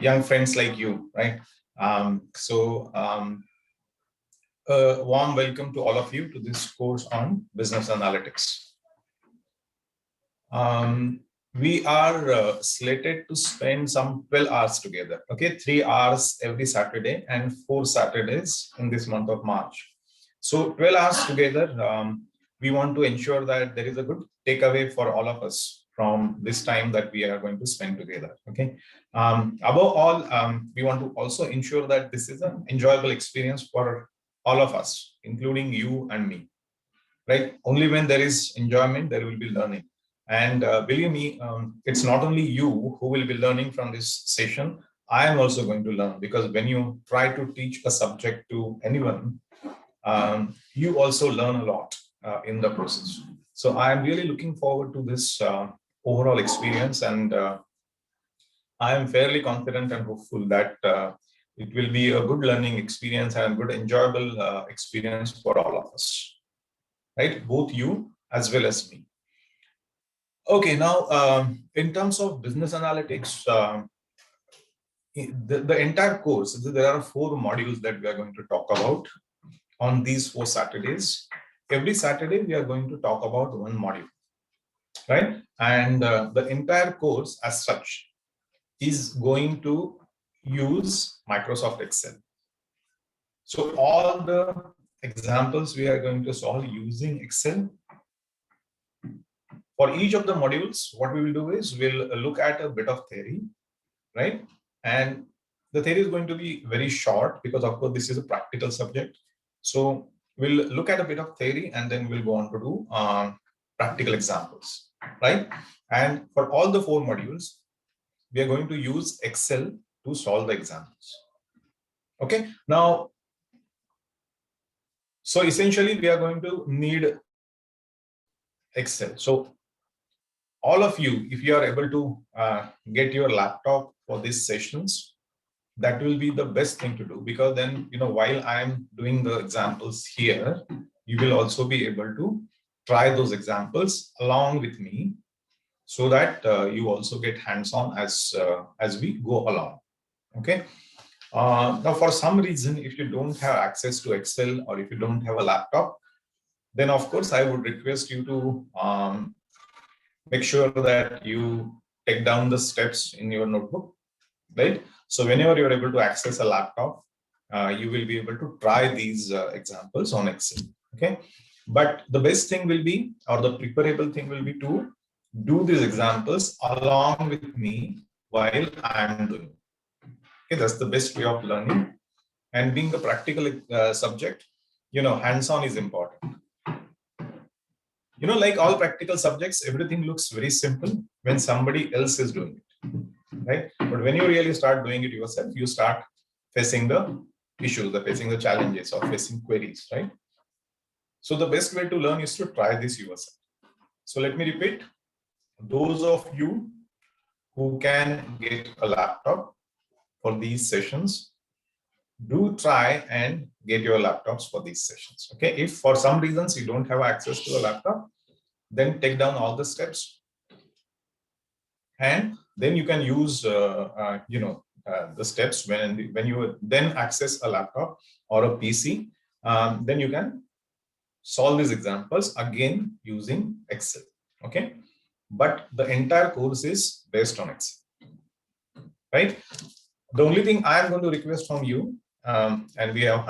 young friends like you, right? A warm welcome to all of you to this course on business analytics. We are slated to spend some 12 hours together, okay? 3 hours every Saturday and 4 Saturdays in this month of March. So 12 hours together, we want to ensure that there is a good takeaway for all of us from this time that we are going to spend together, okay? Above all, we want to also ensure that this is an enjoyable experience for all of us, including you and me, right? Only when there is enjoyment, there will be learning. And believe me, it's not only you who will be learning from this session. I am also going to learn, because when you try to teach a subject to anyone, you also learn a lot in the process. So I am really looking forward to this overall experience, and I am fairly confident and hopeful that it will be a good learning experience and good enjoyable experience for all of us, right? Both you as well as me. Okay, now in terms of business analytics, the entire course, there are 4 modules that we are going to talk about on these 4 Saturdays. Every Saturday, we are going to talk about one module, right? And the entire course as such is going to use Microsoft Excel. So all the examples we are going to solve using Excel. For each of the modules, what we will do is we'll look at a bit of theory, right? And the theory is going to be very short because, of course, this is a practical subject. So we'll look at a bit of theory and then we'll go on to do practical examples, right? And for all the 4 modules, we are going to use Excel to solve the examples. Okay, now, so essentially we are going to need Excel. So all of you, if you are able to get your laptop for these sessions, that will be the best thing to do, because then, while I am doing the examples here, you will also be able to try those examples along with me, so that you also get hands-on as we go along. Okay. Now, for some reason, if you don't have access to Excel or if you don't have a laptop, then of course I would request you to make sure that you take down the steps in your notebook, right? So whenever you're able to access a laptop, you will be able to try these examples on Excel, okay? But the best thing will be, or the preferable thing will be, to do these examples along with me while I'm doing. Okay, that's the best way of learning. And being a practical subject, hands-on is important. Like all practical subjects, everything looks very simple when somebody else is doing it, right? But when you really start doing it yourself, you start facing the issues, facing the challenges, or facing queries, right? So the best way to learn is to try this yourself. So let me repeat, those of you who can get a laptop for these sessions, do try and get your laptops for these sessions. Okay, if for some reasons you don't have access to a laptop, then take down all the steps, and then you can use the steps when you then access a laptop or a PC. Then you can solve these examples again using Excel. Okay, but the entire course is based on Excel, right? The only thing I am going to request from you, and we have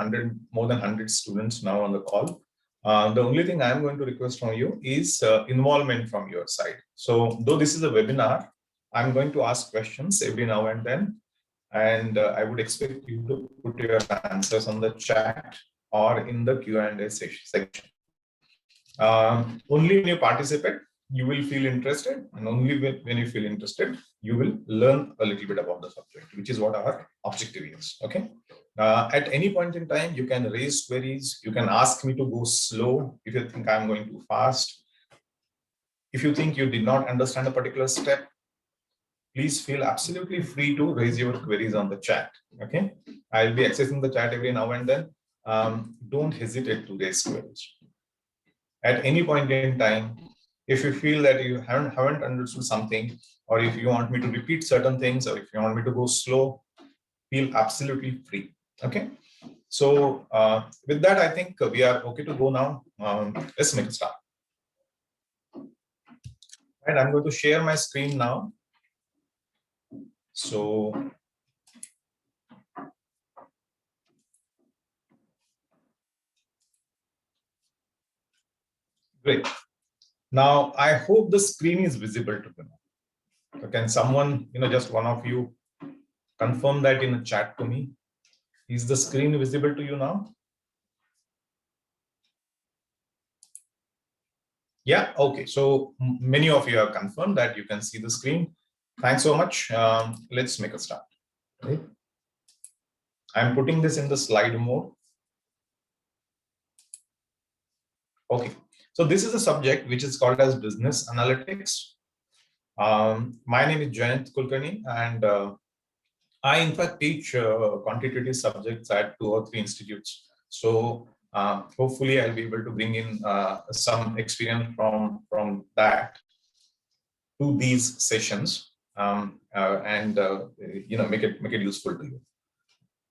more than 100 students now on the call. The only thing I'm going to request from you is involvement from your side. So though this is a webinar, I'm going to ask questions every now and then, and I would expect you to put your answers on the chat or in the Q&A section. Only when you participate, you will feel interested, and only when you feel interested, you will learn a little bit about the subject, which is what our objective is. Okay. At any point in time, you can raise queries. You can ask me to go slow if you think I'm going too fast. If you think you did not understand a particular step, please feel absolutely free to raise your queries on the chat. Okay, I'll be accessing the chat every now and then. Don't hesitate to raise queries. At any point in time, if you feel that you haven't understood something, or if you want me to repeat certain things, or if you want me to go slow, feel absolutely free. Okay. So with that, I think we are okay to go now. Let's make a start. Right, I'm going to share my screen now. So great. Now I hope the screen is visible to you. So can someone, just one of you confirm that in a chat to me? Is the screen visible to you now? Yeah, okay. So many of you have confirmed that you can see the screen. Thanks so much. Let's make a start. Right? I'm putting this in the slide mode. Okay. So this is a subject which is called as business analytics. My name is Jayant Kulkarni, and I in fact teach quantitative subjects at 2 or 3 institutes. So hopefully I'll be able to bring in some experience from that to these sessions, and make it useful to you.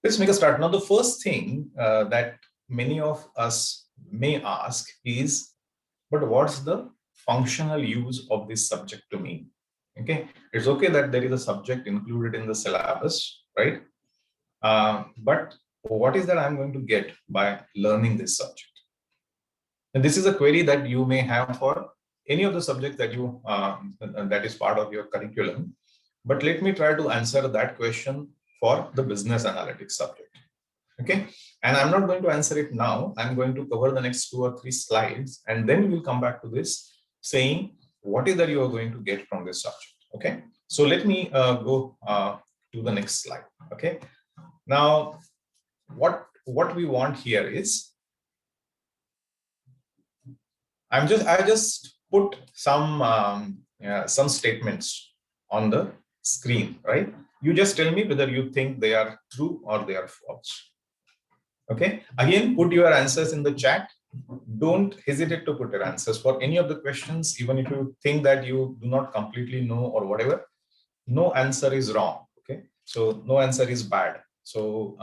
Let's make a start. Now, the first thing that many of us may ask is, but what's the functional use of this subject to me? Okay, it's okay that there is a subject included in the syllabus, right? But what is that I'm going to get by learning this subject? And this is a query that you may have for any of the subjects that you that is part of your curriculum. But let me try to answer that question for the business analytics subject. Okay, and I'm not going to answer it now. I'm going to cover the next 2 or 3 slides, and then we'll come back to this saying what is that you are going to get from this subject. Okay, so let me go to the next slide. Okay, now what we want here is I just put some statements on the screen, right? You just tell me whether you think they are true or they are false. Okay. Again, put your answers in the chat. Don't hesitate to put your answers for any of the questions, even if you think that you do not completely know or whatever. No answer is wrong. Okay. So no answer is bad. So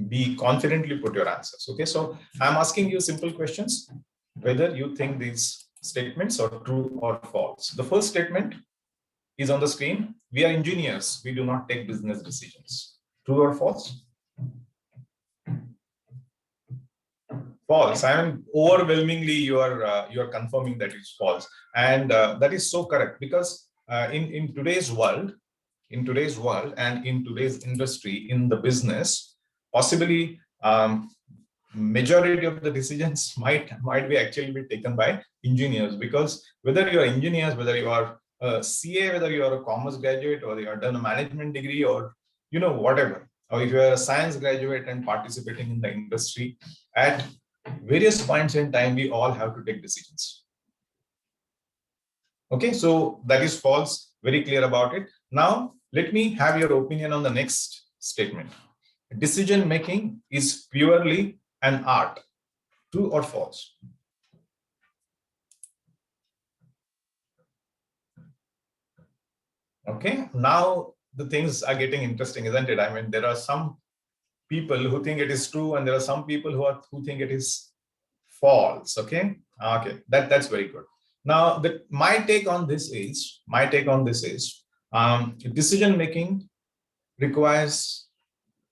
be confidently put your answers. Okay. So I'm asking you simple questions, whether you think these statements are true or false. The first statement is on the screen. We are engineers. We do not take business decisions. True or false? False. I am overwhelmingly you are confirming that it's false, and that is so correct, because in today's world, and in today's industry, in the business, possibly majority of the decisions might be actually be taken by engineers, because whether you are engineers, whether you are a CA, whether you are a commerce graduate, or you have done a management degree, or whatever, or if you are a science graduate and participating in the industry, at various points in time, we all have to take decisions. Okay, so that is false, very clear about it. Now, let me have your opinion on the next statement. Decision making is purely an art. True or false? Okay, now the things are getting interesting, isn't it? I mean, there are some people who think it is true, and there are some people who think it is false. Okay, that's very good. Now, my take on this is decision making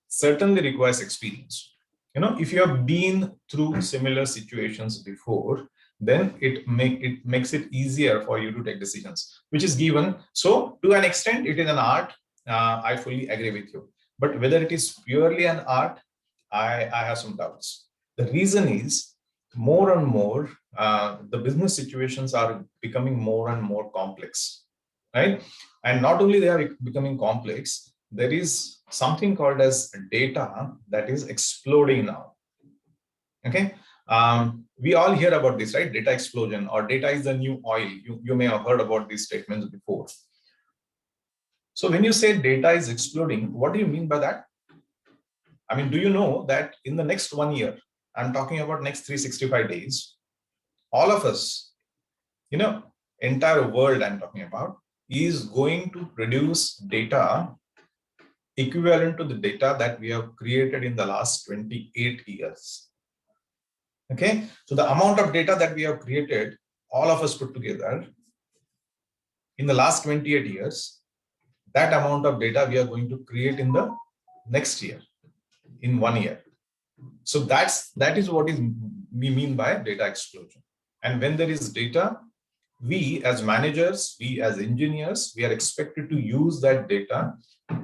certainly requires experience. If you have been through similar situations before, then it makes it easier for you to take decisions, which is given. So to an extent, it is an art. I fully agree with you. But whether it is purely an art, I have some doubts. The reason is, more and more, the business situations are becoming more and more complex, right? And not only they are becoming complex, there is something called as data that is exploding now. Okay, we all hear about this, right? Data explosion, or data is the new oil. You may have heard about these statements before. So when you say data is exploding, what do you mean by that? I mean, do you know that in the next 1 year, I'm talking about next 365 days, all of us, entire world I'm talking about, is going to produce data equivalent to the data that we have created in the last 28 years. Okay, so the amount of data that we have created, all of us put together, in the last 28 years, that amount of data we are going to create in the next year, in 1 year. So that is what we mean by data explosion. And when there is data, we as managers, we as engineers, we are expected to use that data,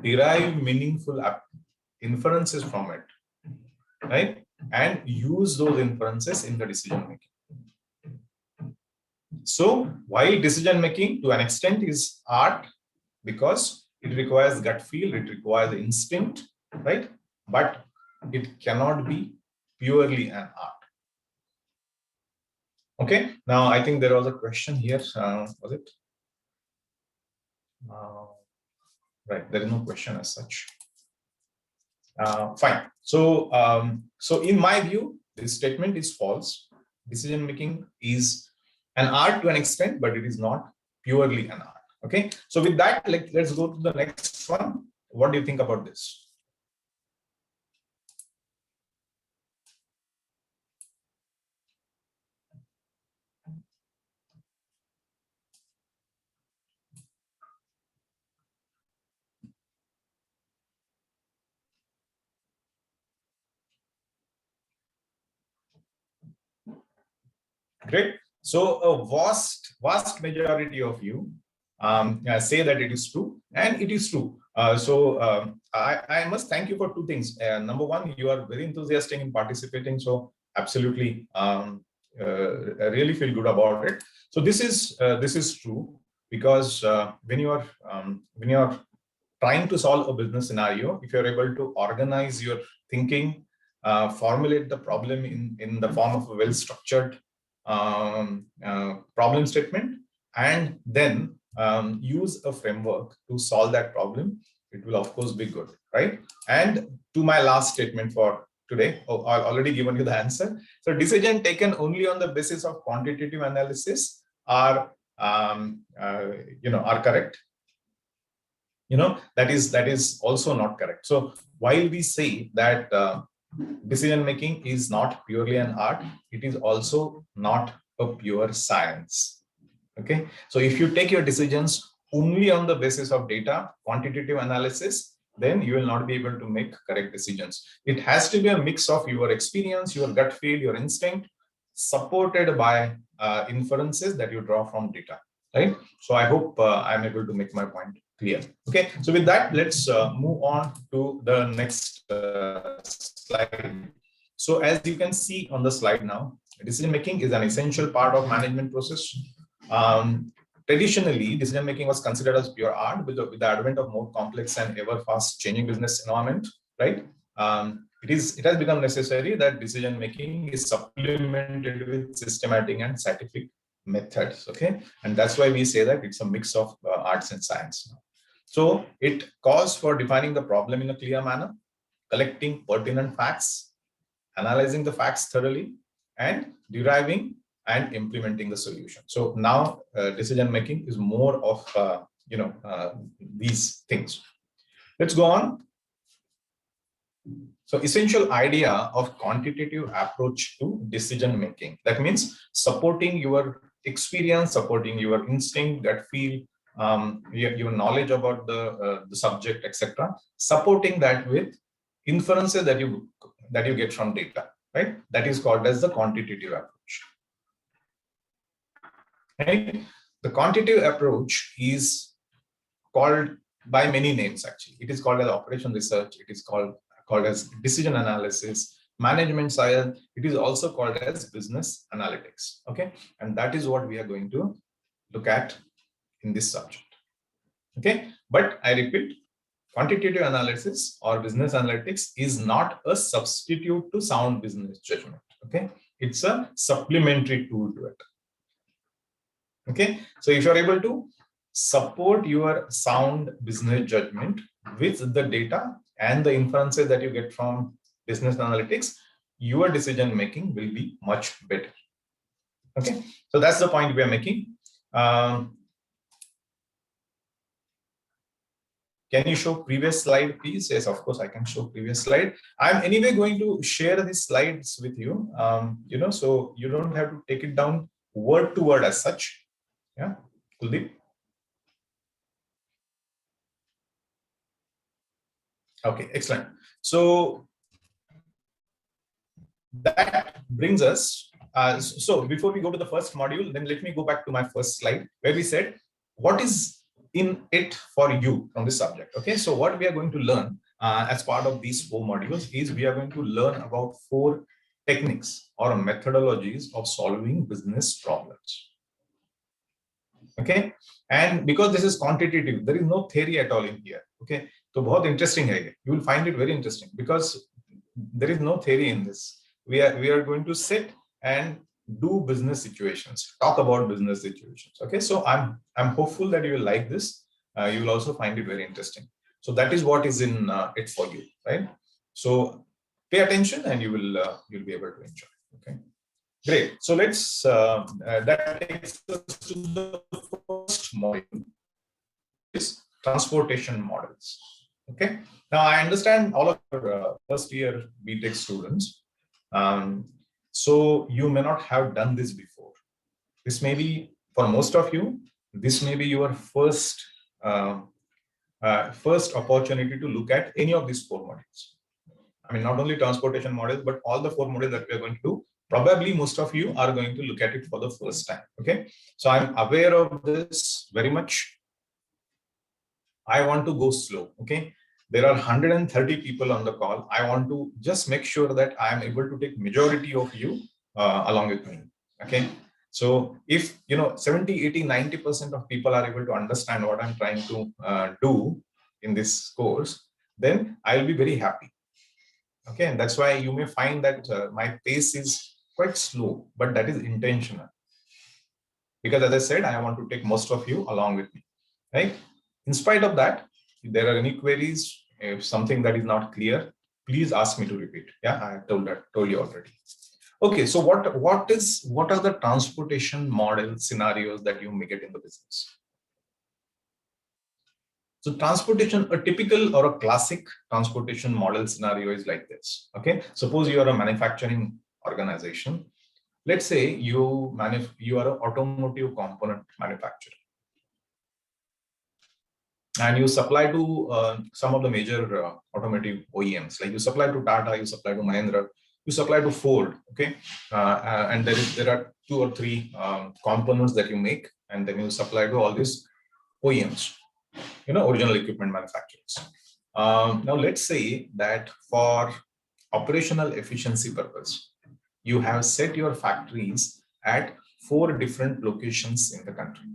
derive meaningful inferences from it, right? And use those inferences in the decision making. So while decision making to an extent is art, because it requires gut feel, it requires instinct, right? But it cannot be purely an art. Okay, now I think there was a question here. Was it? Right, there is no question as such. Fine. So, so in my view, this statement is false. Decision making is an art to an extent, but it is not purely an art. Okay. So with that, let's go to the next one. What do you think about this? Great. So a vast majority of you say that it is true, and it is true. I must thank you for two things. Number one, you are very enthusiastic in participating. So absolutely, I really feel good about it. So this is true, because when you are trying to solve a business scenario, if you're able to organize your thinking, formulate the problem in the form of a well-structured problem statement, and then use a framework to solve that problem, it will of course be good, right? And to my last statement for today, I've already given you the answer. So decision taken only on the basis of quantitative analysis are are correct. That is also not correct. So while we say that decision making is not purely an art, it is also not a pure science. Okay, so if you take your decisions only on the basis of data, quantitative analysis, then you will not be able to make correct decisions. It has to be a mix of your experience, your gut feel, your instinct, supported by inferences that you draw from data, right? So I hope I'm able to make my point clear. Okay, so with that, let's move on to the next slide. So as you can see on the slide now, decision making is an essential part of management process. Traditionally, decision making was considered as pure art. With the advent of more complex and ever fast changing business environment, right? It has become necessary that decision making is supplemented with systematic and scientific methods. Okay, and that's why we say that it's a mix of arts and science. So it calls for defining the problem in a clear manner, collecting pertinent facts, analyzing the facts thoroughly, and deriving and implementing the solution. So now decision making is more of these things. Let's go on. So essential idea of quantitative approach to decision making. That means supporting your experience, supporting your instinct, gut feel, your knowledge about the subject, etc. Supporting that with inferences that you get from data, right? That is called as the quantitative approach. Right? The quantitative approach is called by many names. Actually, it is called as operation research. It is called as decision analysis, management science. It is also called as business analytics. Okay, and that is what we are going to look at in this subject. Okay, but I repeat, quantitative analysis or business analytics is not a substitute to sound business judgment. Okay, it's a supplementary tool to it. Okay, so if you're able to support your sound business judgment with the data and the inferences that you get from business analytics, your decision making will be much better. Okay, so that's the point we are making. Can you show previous slide, please? Yes, of course, I can show previous slide. I'm anyway going to share these slides with you, so you don't have to take it down word to word as such. Yeah, Kuldeep? Okay, excellent. So that brings us, so before we go to the first module, then let me go back to my first slide where we said, what is in it for you from this subject? Okay, so what we are going to learn as part of these 4 modules is we are going to learn about 4 techniques or methodologies of solving business problems. Okay, and because this is quantitative, there is no theory at all in here. Okay, so बहुत interesting है. You will find it very interesting because there is no theory in this. We are going to sit and do business situations, talk about business situations. Okay, so I'm hopeful that you will like this. You will also find it very interesting. So that is what is in it for you, right? So pay attention and you will you'll be able to enjoy. Okay, great. So let's that takes us to the first module, is transportation models. Okay. Now I understand all of your first year BTech students. So you may not have done this before. This may be, for most of you, this may be your first opportunity to look at any of these 4 modules. I mean, not only transportation models, but all the 4 models that we are going to do. Probably most of you are going to look at it for the first time. Okay. So I'm aware of this very much. I want to go slow. Okay. There are 130 people on the call. I want to just make sure that I am able to take majority of you along with me. Okay. So if 70, 80, 90% of people are able to understand what I'm trying to do in this course, then I'll be very happy. Okay. And that's why you may find that my pace is quite slow, but that is intentional. Because as I said, I want to take most of you along with me. Right. In spite of that, if there are any queries, if something that is not clear, please ask me to repeat. Yeah, I have told you already. Okay, so what are the transportation model scenarios that you may get in the business? So transportation, a typical or a classic transportation model scenario is like this. Okay, suppose you are a manufacturing organization. Let's say you are an automotive component manufacturer, and you supply to some of the major automotive OEMs, like you supply to Tata, you supply to Mahindra, you supply to Ford. Okay, and there are 2 or 3 components that you make, and then you supply to all these OEMs, original equipment manufacturers. Now let's say that for operational efficiency purpose, you have set your factories at 4 different locations in the country.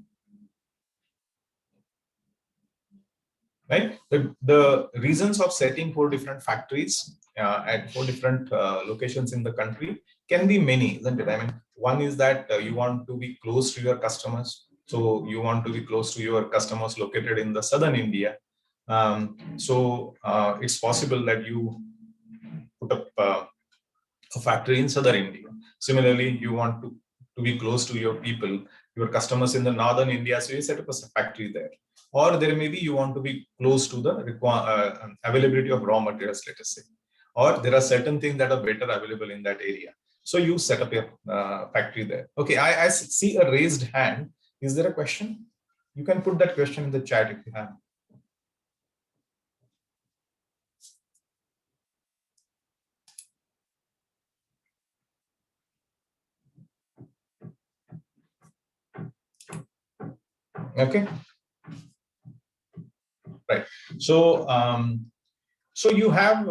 Right? The reasons of setting 4 different factories at 4 different locations in the country can be many, isn't it? I mean, one is that you want to be close to your customers. So you want to be close to your customers located in the southern India. So it's possible that you put up a factory in southern India. Similarly, you want to be close to your people, your customers in the northern India, so you set up a factory there. Or there may be you want to be close to the availability of raw materials, let us say. Or there are certain things that are better available in that area. So you set up your factory there. Okay, I see a raised hand. Is there a question? You can put that question in the chat if you have. Okay. Right. So, so you have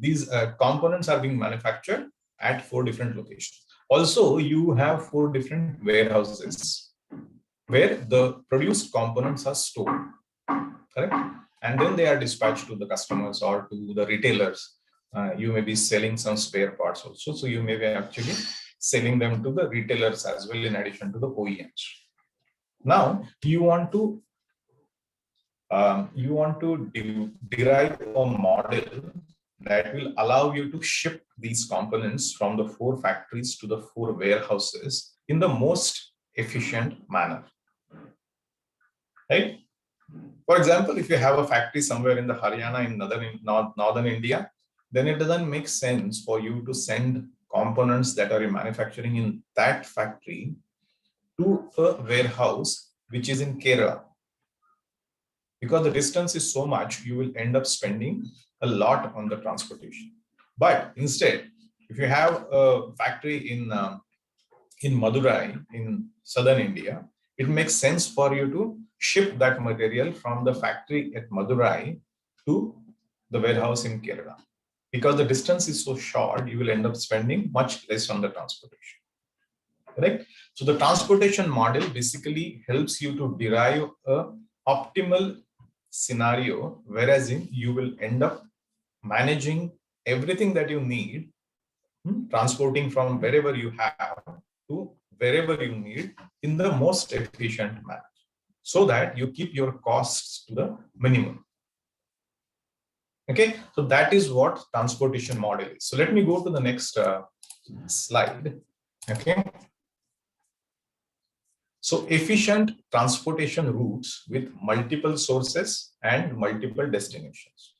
these components are being manufactured at 4 different locations. Also, you have 4 different warehouses where the produced components are stored, correct? And then they are dispatched to the customers or to the retailers. You may be selling some spare parts also. So you may be actually selling them to the retailers as well in addition to the OEMs. Now, you want to derive a model that will allow you to ship these components from the 4 factories to the 4 warehouses in the most efficient manner. right? For example, if you have a factory somewhere in the Haryana in northern India, then it doesn't make sense for you to send components that are manufacturing in that factory to a warehouse which is in Kerala. Because the distance is so much, you will end up spending a lot on the transportation. But instead, if you have a factory in Madurai in southern India, it makes sense for you to ship that material from the factory at Madurai to the warehouse in Kerala. Because the distance is so short, you will end up spending much less on the transportation. Correct? So the transportation model basically helps you to derive a optimal scenario, whereas you will end up managing everything that you need, transporting from wherever you have to wherever you need in the most efficient manner, so that you keep your costs to the minimum. Okay, so that is what transportation model is. So let me go to the next slide. Okay. So efficient transportation routes with multiple sources and multiple destinations.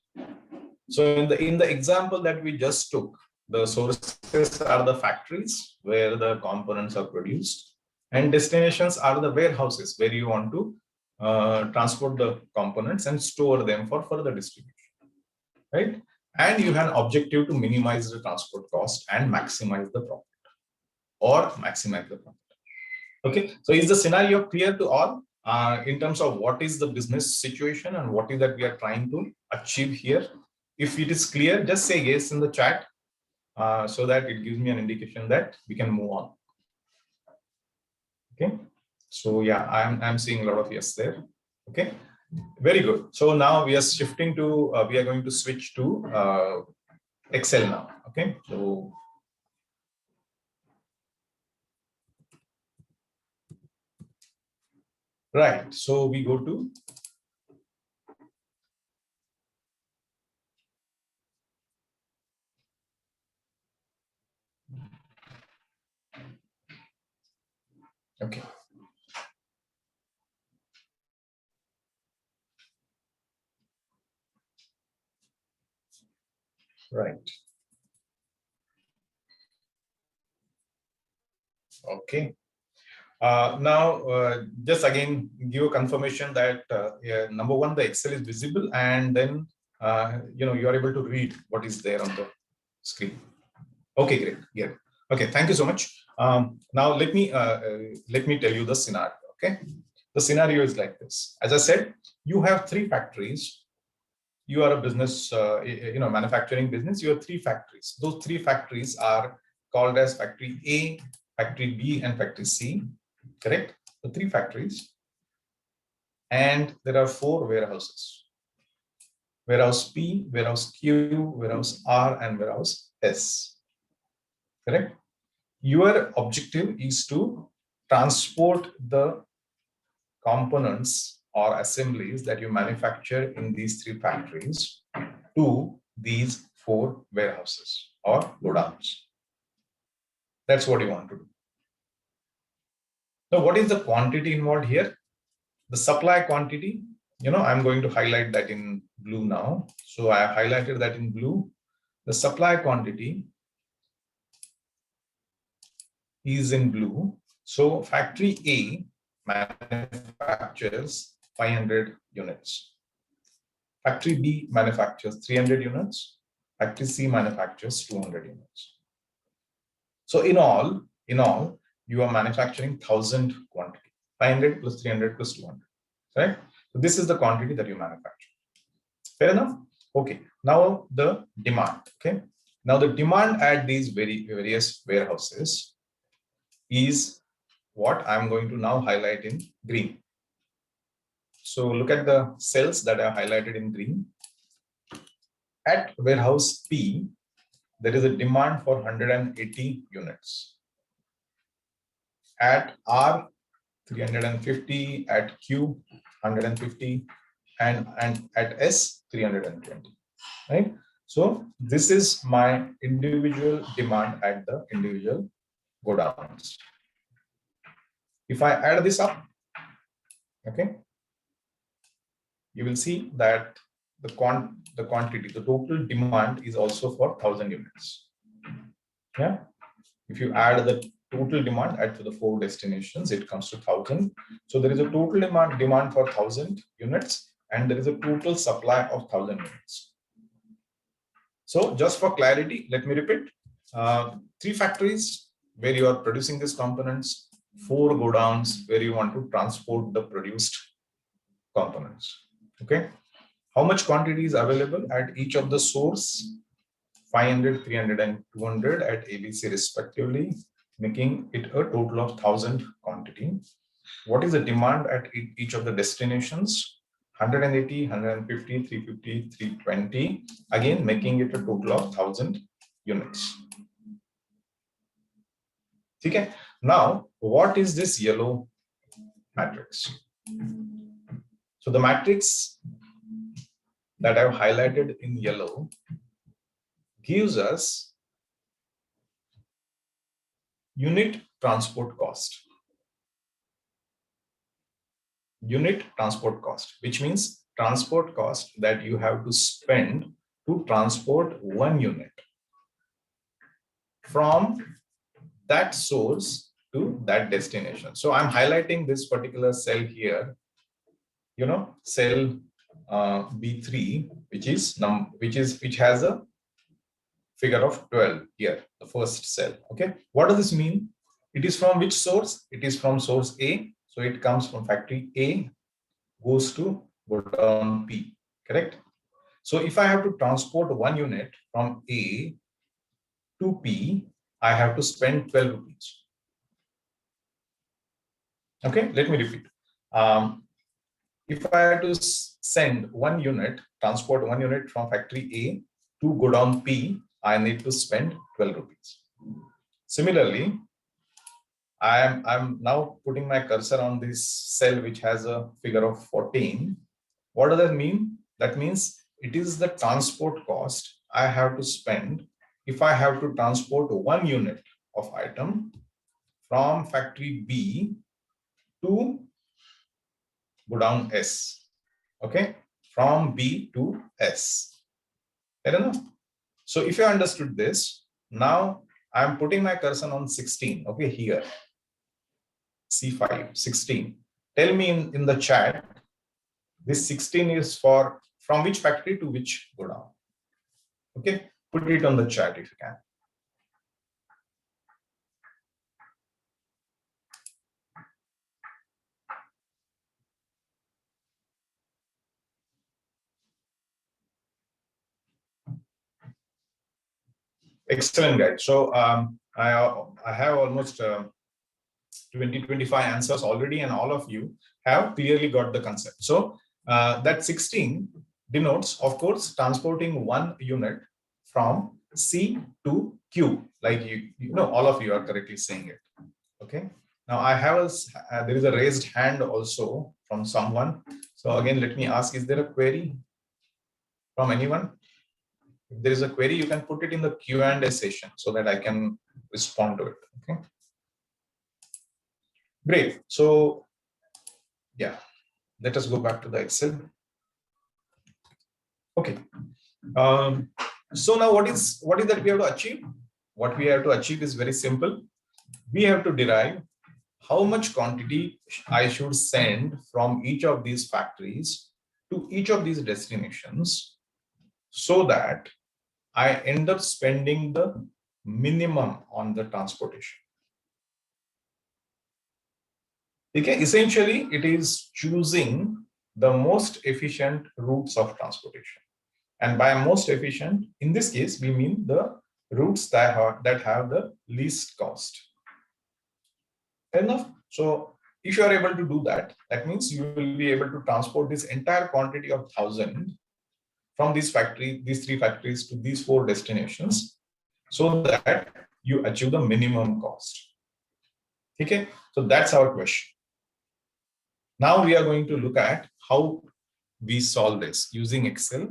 So in the example that we just took, the sources are the factories where the components are produced, and destinations are the warehouses where you want to transport the components and store them for further distribution, right? And you have an objective to minimize the transport cost and maximize the profit, or maximize the profit. Okay, so is the scenario clear to all in terms of what is the business situation and what is that we are trying to achieve here? If it is clear, just say yes in the chat so that it gives me an indication that we can move on. Okay, so yeah, I'm seeing a lot of yes there. Okay, very good. So now we are shifting to, we are going to switch to Excel now. Okay, so right, so we go to okay. Right. Okay. Now, just again give a confirmation that yeah, number one, the Excel is visible, and then you are able to read what is there on the screen. Okay, great. Yeah. Okay, thank you so much. Now let me tell you the scenario. Okay, the scenario is like this. As I said, you have three factories. You are a business, manufacturing business. You have three factories. Those three factories are called as factory A, factory B, and factory C. Correct? The three factories. And there are four warehouses. Warehouse P, warehouse Q, warehouse R, and warehouse S. Correct? Your objective is to transport the components or assemblies that you manufacture in these three factories to these four warehouses or godowns. That's what you want to do. Now, what is the quantity involved here? The supply quantity, I'm going to highlight that in blue now. So I have highlighted that in blue. The supply quantity is in blue. So factory A manufactures 500 units. Factory B manufactures 300 units. Factory C manufactures 200 units. So in all, you are manufacturing 1,000 quantity, 500 plus 300 plus 200, right? So this is the quantity that you manufacture. Fair enough? Okay. Now the demand. Okay. Now the demand at these various warehouses is what I'm going to now highlight in green. So look at the cells that are highlighted in green. At warehouse P, there is a demand for 180 units. At R, 350, at Q, 150, and at S, 320, right? So this is my individual demand at the individual godowns. If I add this up, okay, you will see that the quantity, the total demand is also for 1,000 units. Yeah. If you add the total demand at the 4 destinations, it comes to 1,000. So there is a total demand for 1,000 units, and there is a total supply of 1,000 units. So just for clarity, let me repeat. 3 factories where you are producing these components, 4 godowns where you want to transport the produced components. Okay. How much quantity is available at each of the source? 500, 300, and 200 at ABC respectively, making it a total of 1,000 quantity. What is the demand at each of the destinations? 180, 150, 350, 320, again making it a total of 1,000 units. Okay. Now, what is this yellow matrix? So the matrix that I've highlighted in yellow gives us unit transport cost. Unit transport cost, which means transport cost that you have to spend to transport 1 unit from that source to that destination. So I'm highlighting this particular cell here, cell B3, which has a figure of 12 here, the first cell. Okay, what does this mean? It is from which source? It is from source A. So it comes from factory A, goes to godown P, correct? So if I have to transport 1 unit from A to P, I have to spend 12 rupees. Okay, let me repeat. If I have to send 1 unit, transport 1 unit from factory A to godown P, I need to spend 12 rupees. Similarly, I'm now putting my cursor on this cell which has a figure of 14. What does that mean? That means it is the transport cost I have to spend if I have to transport 1 unit of item from factory B to godown S. Okay, from B to S. Fair enough? So if you understood this, now I'm putting my cursor on 16. Okay, here. C5, 16. Tell me in the chat, this 16 is for from which factory to which godown? Okay, put it on the chat if you can. Excellent, guys. So I have almost 20-25 answers already, and all of you have clearly got the concept. So that 16 denotes, of course, transporting 1 unit from C to Q, like all of you are correctly saying it. Okay. Now I have there is a raised hand also from someone. So again, let me ask: is there a query from anyone? If there is a query, you can put it in the Q&A session so that I can respond to it. Okay. Great. So yeah, let us go back to the Excel. Okay. So now what is that we have to achieve? What we have to achieve is very simple. We have to derive how much quantity I should send from each of these factories to each of these destinations so that I end up spending the minimum on the transportation. Okay, essentially, it is choosing the most efficient routes of transportation. And by most efficient, in this case, we mean the routes that have the least cost. Fair enough? So if you are able to do that, that means you will be able to transport this entire quantity of 1,000 from these 3 factories to these 4 destinations so that you achieve the minimum cost. Okay, so that's our question. Now we are going to look at how we solve this using Excel.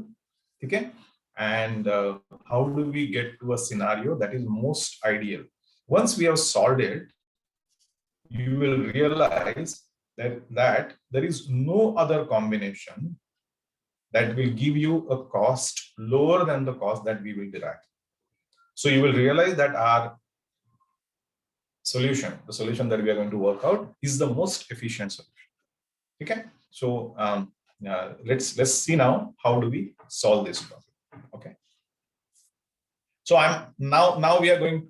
Okay, and how do we get to a scenario that is most ideal? Once we have solved it, you will realize that there is no other combination that will give you a cost lower than the cost that we will derive. So you will realize that our solution, the solution that we are going to work out, is the most efficient solution. Okay, so let's see now how do we solve this problem. Okay, so now we are going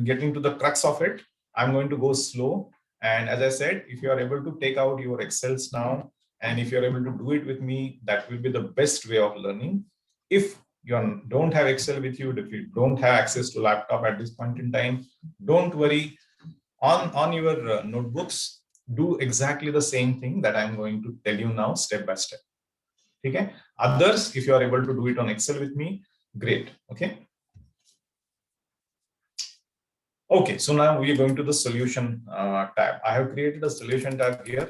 getting to the crux of it. I'm going to go slow, and as I said, if you are able to take out your Excels now, and if you're able to do it with me, that will be the best way of learning. If you don't have Excel with you, if you don't have access to laptop at this point in time, don't worry. On your notebooks, do exactly the same thing that I'm going to tell you now, step by step. Okay. Others, if you are able to do it on Excel with me, great. Okay. Okay. So now we are going to the solution tab. I have created a solution tab here.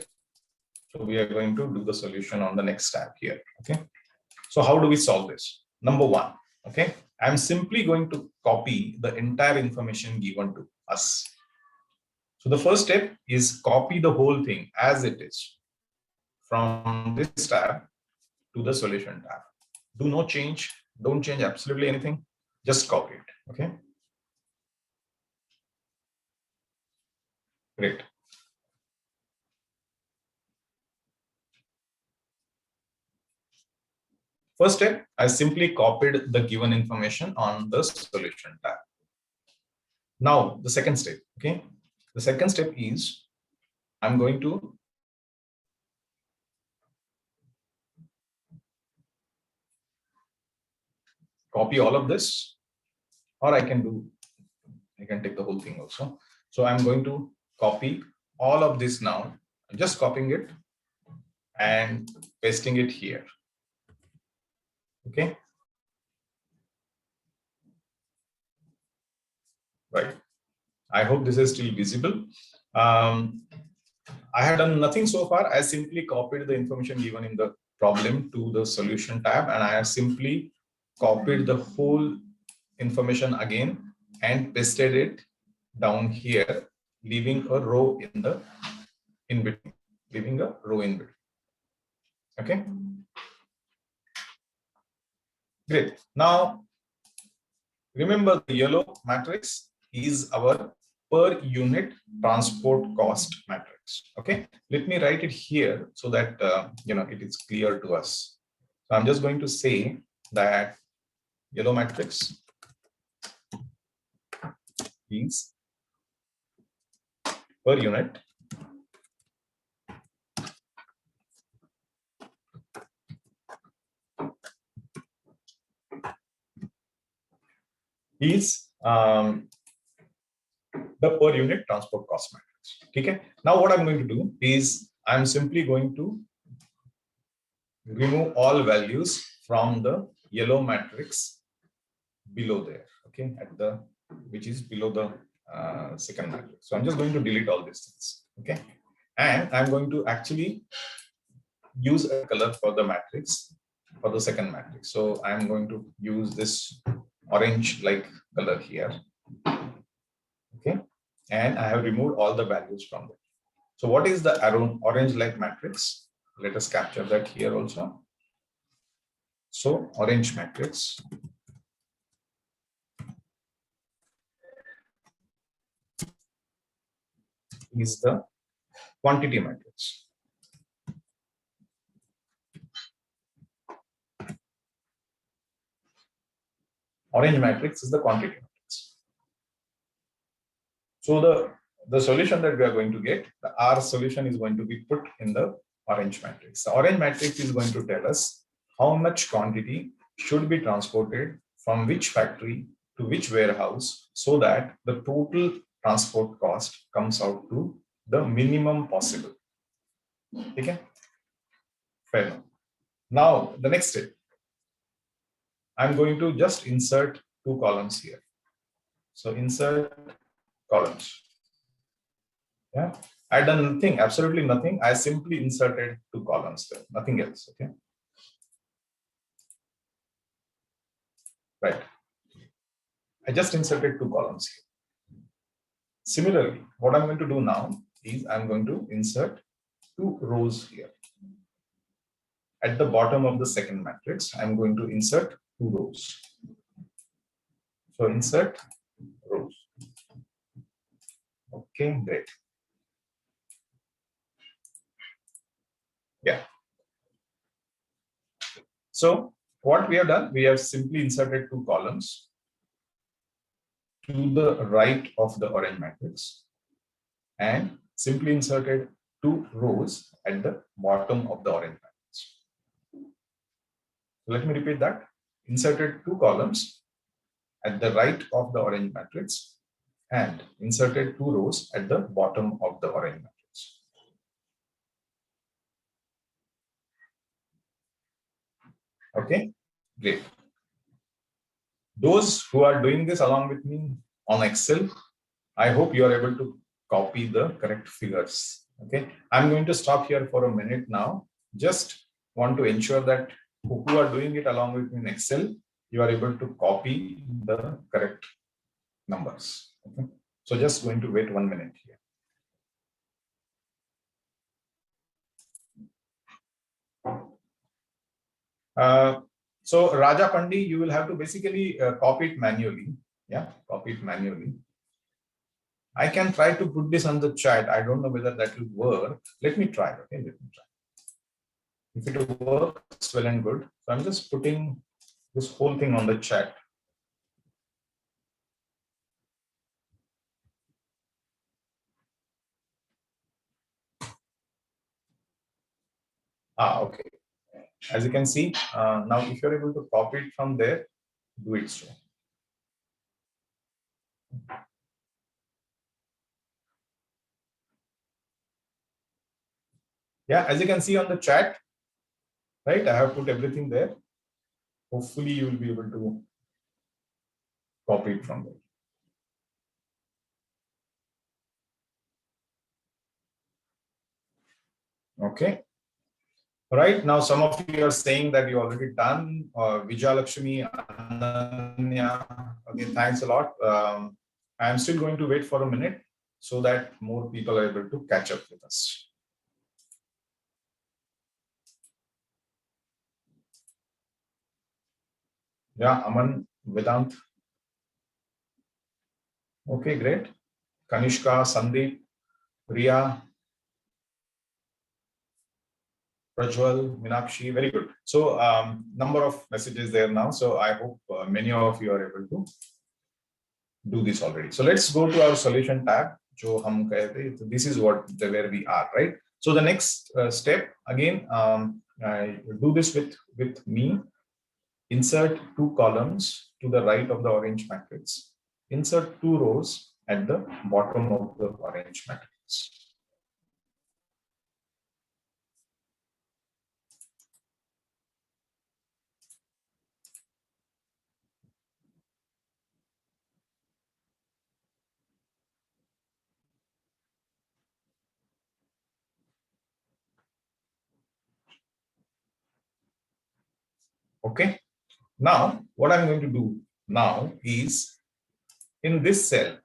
So we are going to do the solution on the next tab here. Okay. So how do we solve this? Number one. Okay. I'm simply going to copy the entire information given to us. So the first step is copy the whole thing as it is from this tab to the solution tab. Do not change, don't change absolutely anything, just copy it. Okay. Great. First step, I simply copied the given information on the solution tab. Now the second step, okay. The second step is I'm going to copy all of this, or I can take the whole thing also. So I'm going to copy all of this now. I'm just copying it and pasting it here. Okay. Right. I hope this is still visible. I have done nothing so far. I simply copied the information given in the problem to the solution tab, and I have simply copied the whole information again and pasted it down here, leaving a row in between, leaving a row in between. Okay. Great. Now, remember the yellow matrix is our per unit transport cost matrix. Okay, let me write it here so that it is clear to us. So I'm just going to say that yellow matrix is per unit is the per unit transport cost matrix. Okay. Now what I'm going to do is I'm simply going to remove all values from the yellow matrix below there. Okay, which is below the second matrix. So I'm just going to delete all these things. Okay, and I'm going to actually use a color for the matrix for the second matrix. So I'm going to use this orange like color here. Okay, and I have removed all the values from it. So what is the orange like matrix? Let us capture that here also. So orange matrix is the quantity matrix. Orange matrix is the quantity matrix. So the solution that we are going to get, the R solution is going to be put in the orange matrix. The orange matrix is going to tell us how much quantity should be transported from which factory to which warehouse so that the total transport cost comes out to the minimum possible. Okay? Fair enough. Now, the next step, I'm going to just insert two columns here. So insert columns. Yeah, I've done nothing, absolutely nothing. I simply inserted two columns there, nothing else. Okay. Right. I just inserted two columns here. Similarly, what I'm going to do now is I'm going to insert two rows here. at the bottom of the second matrix, I'm going to insert 2 rows. So insert rows. Okay, great. Yeah. So what we have done, we have simply inserted 2 columns to the right of the orange matrix and simply inserted 2 rows at the bottom of the orange matrix. Let me repeat that. Inserted 2 columns at the right of the orange matrix and inserted 2 rows at the bottom of the orange matrix. Okay, great. Those who are doing this along with me on Excel, I hope you are able to copy the correct figures. Okay, I'm going to stop here for a minute now. Just want to ensure that who are doing it along with me in Excel, you are able to copy the correct numbers. Okay, so just going to wait 1 minute here. So Raja Pandi, you will have to basically copy it manually. Yeah, copy it manually. I can try to put this on the chat. I don't know whether that will work. Let me try. Okay, let me try. If it works, well and good. So I'm just putting this whole thing on the chat. Okay. As you can see, now if you're able to copy it from there, do it so. Yeah, as you can see on the chat, right? I have put everything there. Hopefully you will be able to copy it from there. Okay. Right now, some of you are saying that you already done. Vijay Lakshmi, Ananya. Okay, thanks a lot. I'm still going to wait for a minute so that more people are able to catch up with us. Yeah, Aman, Vedant. Okay, great. Kanishka, Sandeep, Riya, Prajwal, Minakshi, very good. So number of messages there now. So I hope many of you are able to do this already. So let's go to our solution tab. This is where we are, right? So the next step, again, I do this with me. Insert 2 columns to the right of the orange matrix. Insert 2 rows at the bottom of the orange matrix. Okay. Now, what I'm going to do now is in this cell,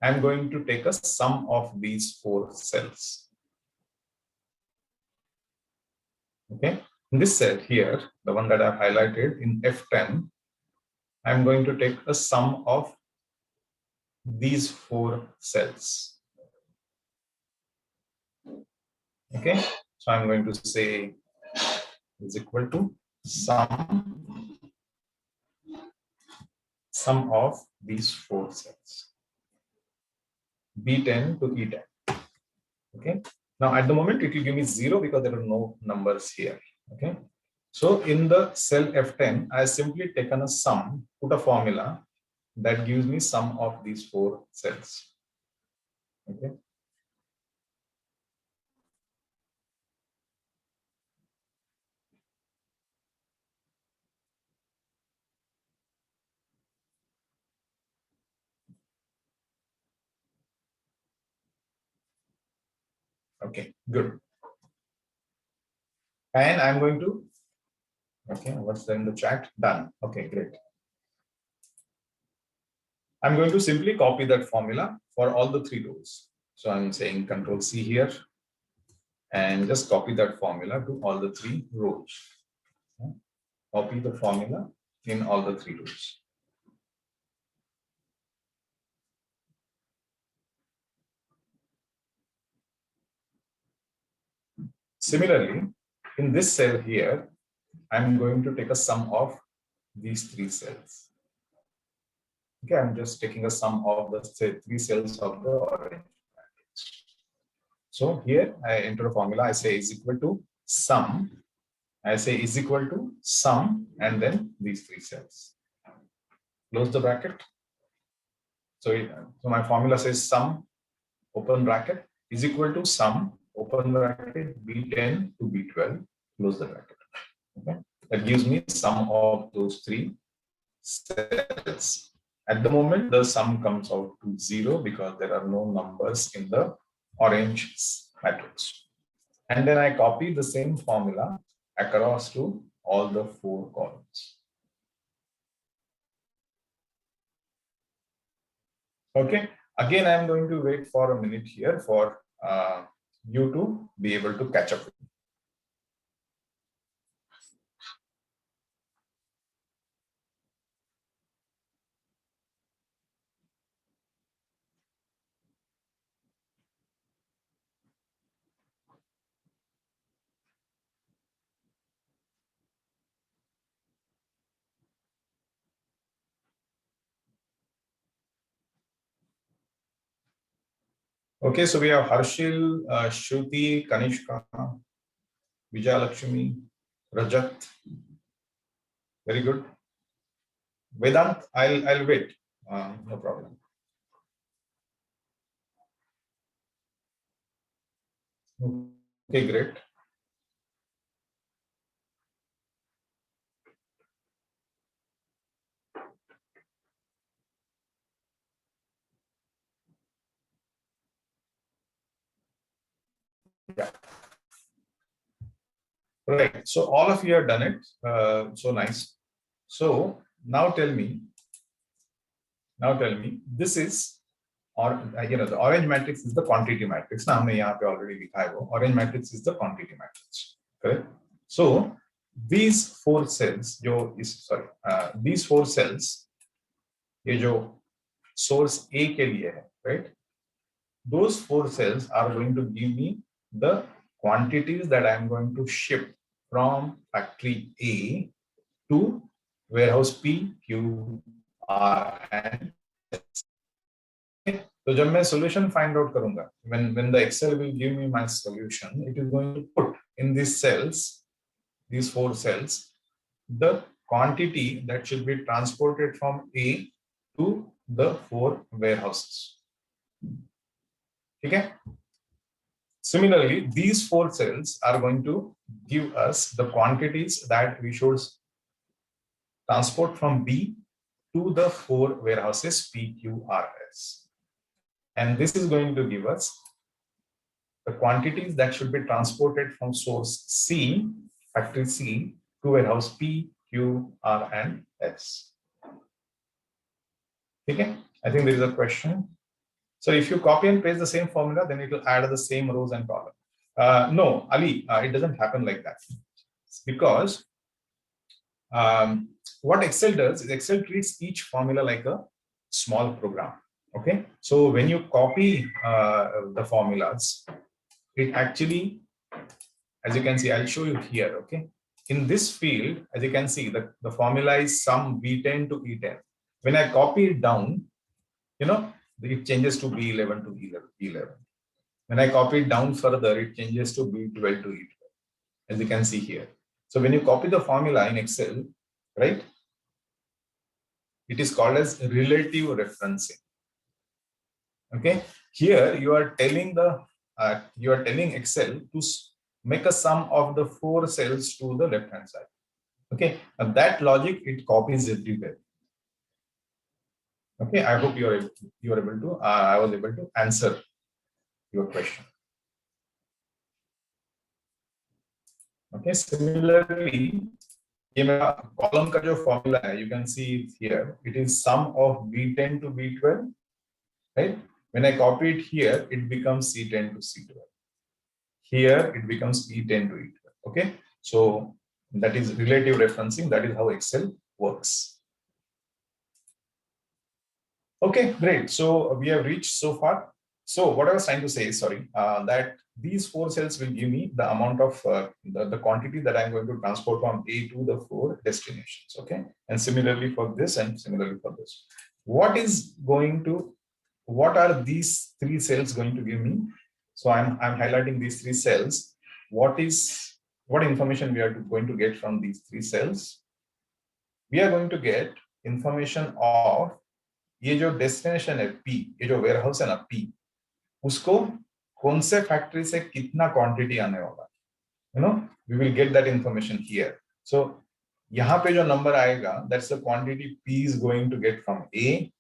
I'm going to take a sum of these 4 cells. Okay. In this cell here, the one that I've highlighted in F10, I'm going to take a sum of these 4 cells. Okay. So I'm going to say is equal to sum of these 4 cells. B10 to E10. Okay. Now at the moment it will give me 0 because there are no numbers here. Okay. So in the cell F10, I simply taken a sum, put a formula that gives me sum of these 4 cells. Okay. Okay, good. And I'm going to, okay, what's there in the chat? Done. Okay, great. I'm going to simply copy that formula for all the 3 rows. So I'm saying Control C here and just copy that formula to all the 3 rows. Copy the formula in all the 3 rows. Similarly, in this cell here, I'm going to take a sum of these 3 cells. Okay, I'm just taking a sum of the 3 cells of the orange matrix. So here I enter a formula. I say is equal to sum. I say is equal to sum and then these 3 cells. Close the bracket. So my formula says sum, open bracket, is equal to sum, open bracket, B10 to B12, close the bracket. Okay, that gives me sum of those 3 cells. At the moment, the sum comes out to 0 because there are no numbers in the orange matrix. And then I copy the same formula across to all the 4 columns. Okay, again, I'm going to wait for a minute here for you to be able to catch up. Okay, so we have Harshil, Shruti, Kanishka, Vijayalakshmi, Rajat. Very good. Vedant, I'll wait. No problem. Okay, great. Yeah. Right. So all of you have done it. So nice. So now tell me. This is, or the orange matrix is the quantity matrix. Now हमने यहाँ पे already लिखा है वो. Orange matrix is the quantity matrix. Correct. So these 4 cells these 4 cells ये जो source A के लिए है, right? Those 4 cells are going to give me the quantities that I am going to ship from factory A to warehouse P, Q, R, and S. So जब मैं solution find out करूंगा, when the Excel will give me my solution, it is going to put in these cells, these 4 cells, the quantity that should be transported from A to the 4 warehouses. Okay. Similarly, these 4 cells are going to give us the quantities that we should transport from B to the 4 warehouses P, Q, R, S. And this is going to give us the quantities that should be transported from source C, factory C, to warehouse P, Q, R, and S. Okay, I think there is a question. So if you copy and paste the same formula, then it will add the same rows and columns. No, Ali, it doesn't happen like that. Because what Excel does is Excel treats each formula like a small program. Okay, so when you copy the formulas, it actually, as you can see, I'll show you here. Okay, in this field, as you can see, the formula is sum B10 to E10. When I copy it down, it changes to B11 to E11. When I copy it down further, it changes to B12 to E12, as you can see here. So when you copy the formula in Excel, right, it is called as relative referencing. Okay, here you are telling Excel to make a sum of the 4 cells to the left hand side. Okay, and that logic it copies everywhere. Okay, I hope you are able to. I was able to answer your question. Okay, similarly, column का जो formula है, you can see it here. It is sum of B10 to B12, right? When I copy it here, it becomes C10 to C12. Here it becomes E10 to E12. Okay, so that is relative referencing. That is how Excel works. Okay, great. So we have reached so far. So what I was trying to say is, sorry, that these four cells will give me the amount of the quantity that I'm going to transport from A to the four destinations. Okay, and similarly for this and similarly for this. What are these three cells going to give me? So I'm highlighting these three cells. What information we are going to get from these three cells? We are going to get information of ये जो destination है P, ये जो warehouse है ना P, उसको कौन से फैक्ट्री से कितना क्वांटिटी आने वाला, we will get that information here. So यहाँ पे जो नंबर आएगा, that's the quantity P is going to get from A.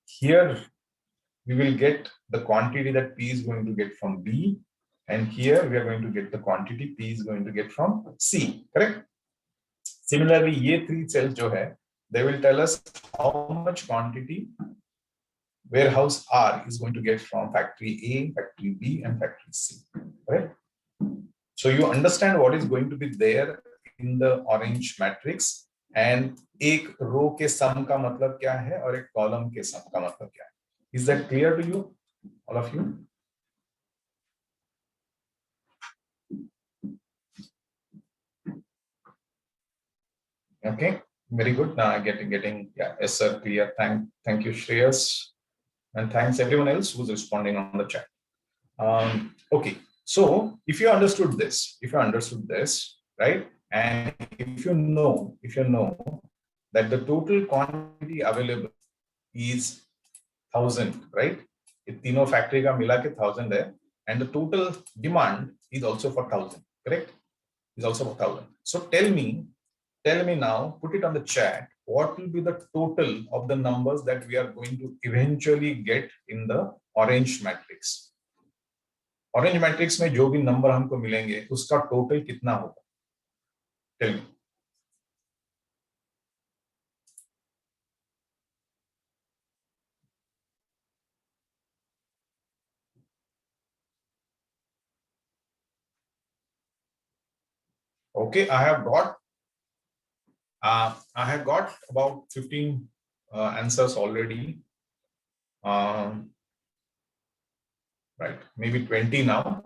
Here we will get the quantity that P is going to get from B, and here we are going to get the quantity P is going to get from C. Correct? Similarly, ये three cells जो है, they will tell us how much quantity warehouse R is going to get from factory A, factory B, and factory C. Right? So you understand what is going to be there in the orange matrix, and एक रो के sum का मतलब क्या है और एक column के sum का मतलब क्या है. Is that clear to you, all of you? Okay, very good. Now getting yeah, yes sir, clear. Thank you, Shreyas, and thanks everyone else who's responding on the chat. Okay, so if you understood this, right, and if you know that the total quantity available is 1000, right? It तीनों factory का मिला के 1000 है, and the total demand is also for 1000, correct? Is also for 1000. So tell me now, put it on the chat, what will be the total of the numbers that we are going to eventually get in the orange matrix? Orange matrix में जो भी number हमको मिलेंगे, उसका total कितना होगा? Tell me. Okay, I have got about 15 answers already. Right, maybe 20 now.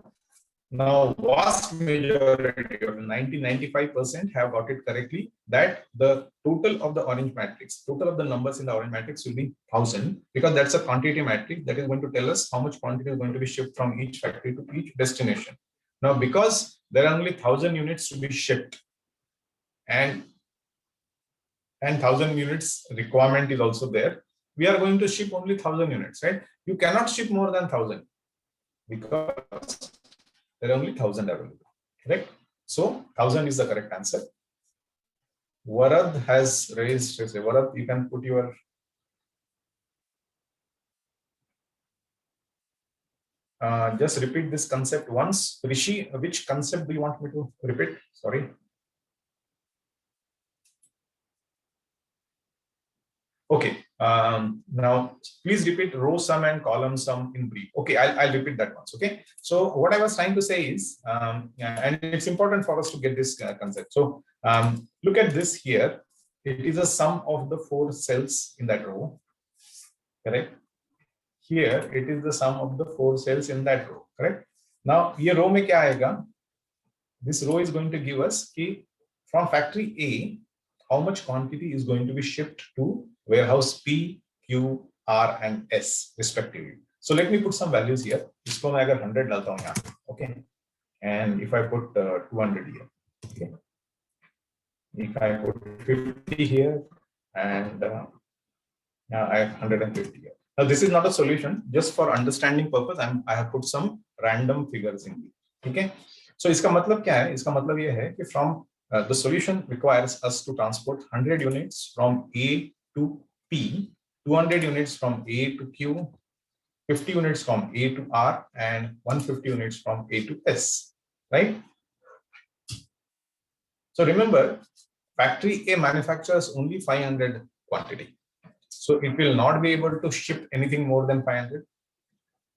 Now, vast majority of 95% have got it correctly, that the total of the orange matrix, total of the numbers in the orange matrix will be 1000, because that's a quantity matrix that is going to tell us how much quantity is going to be shipped from each factory to each destination. Now, because there are only 1000 units to be shipped, and 1000 units requirement is also there, we are going to ship only 1000 units, right? You cannot ship more than 1000 because there are only 1000 available, correct? So 1000 is the correct answer. Varad has raised, Varad, you can put your just repeat this concept once. Rishi, which concept do you want me to repeat? Sorry. Okay, now please repeat row sum and column sum in brief. Okay, I'll repeat that once. Okay, so what I was trying to say is, and it's important for us to get this concept. So look at this here. It is a sum of the four cells in that row, correct? Here it is the sum of the four cells in that row, correct? Now, ये row में क्या आएगा? This row is going to give us कि from factory A, how much quantity is going to be shipped to warehouse P, Q, R, and S respectively. So let me put some values here. इसको मैं अगर 100 डालता हूँ यहाँ, okay, and if I put 200 here, okay, if I put 50 here, and I have 150 here. Now this is not a solution, just for understanding purpose. I have put some random figures in here. Okay, so इसका मतलब क्या है? इसका मतलब ये है कि from the solution requires us to transport 100 units from A to P, 200 units from A to Q, 50 units from A to R, and 150 units from A to S, right? So remember, factory A manufactures only 500 quantity. So it will not be able to ship anything more than 500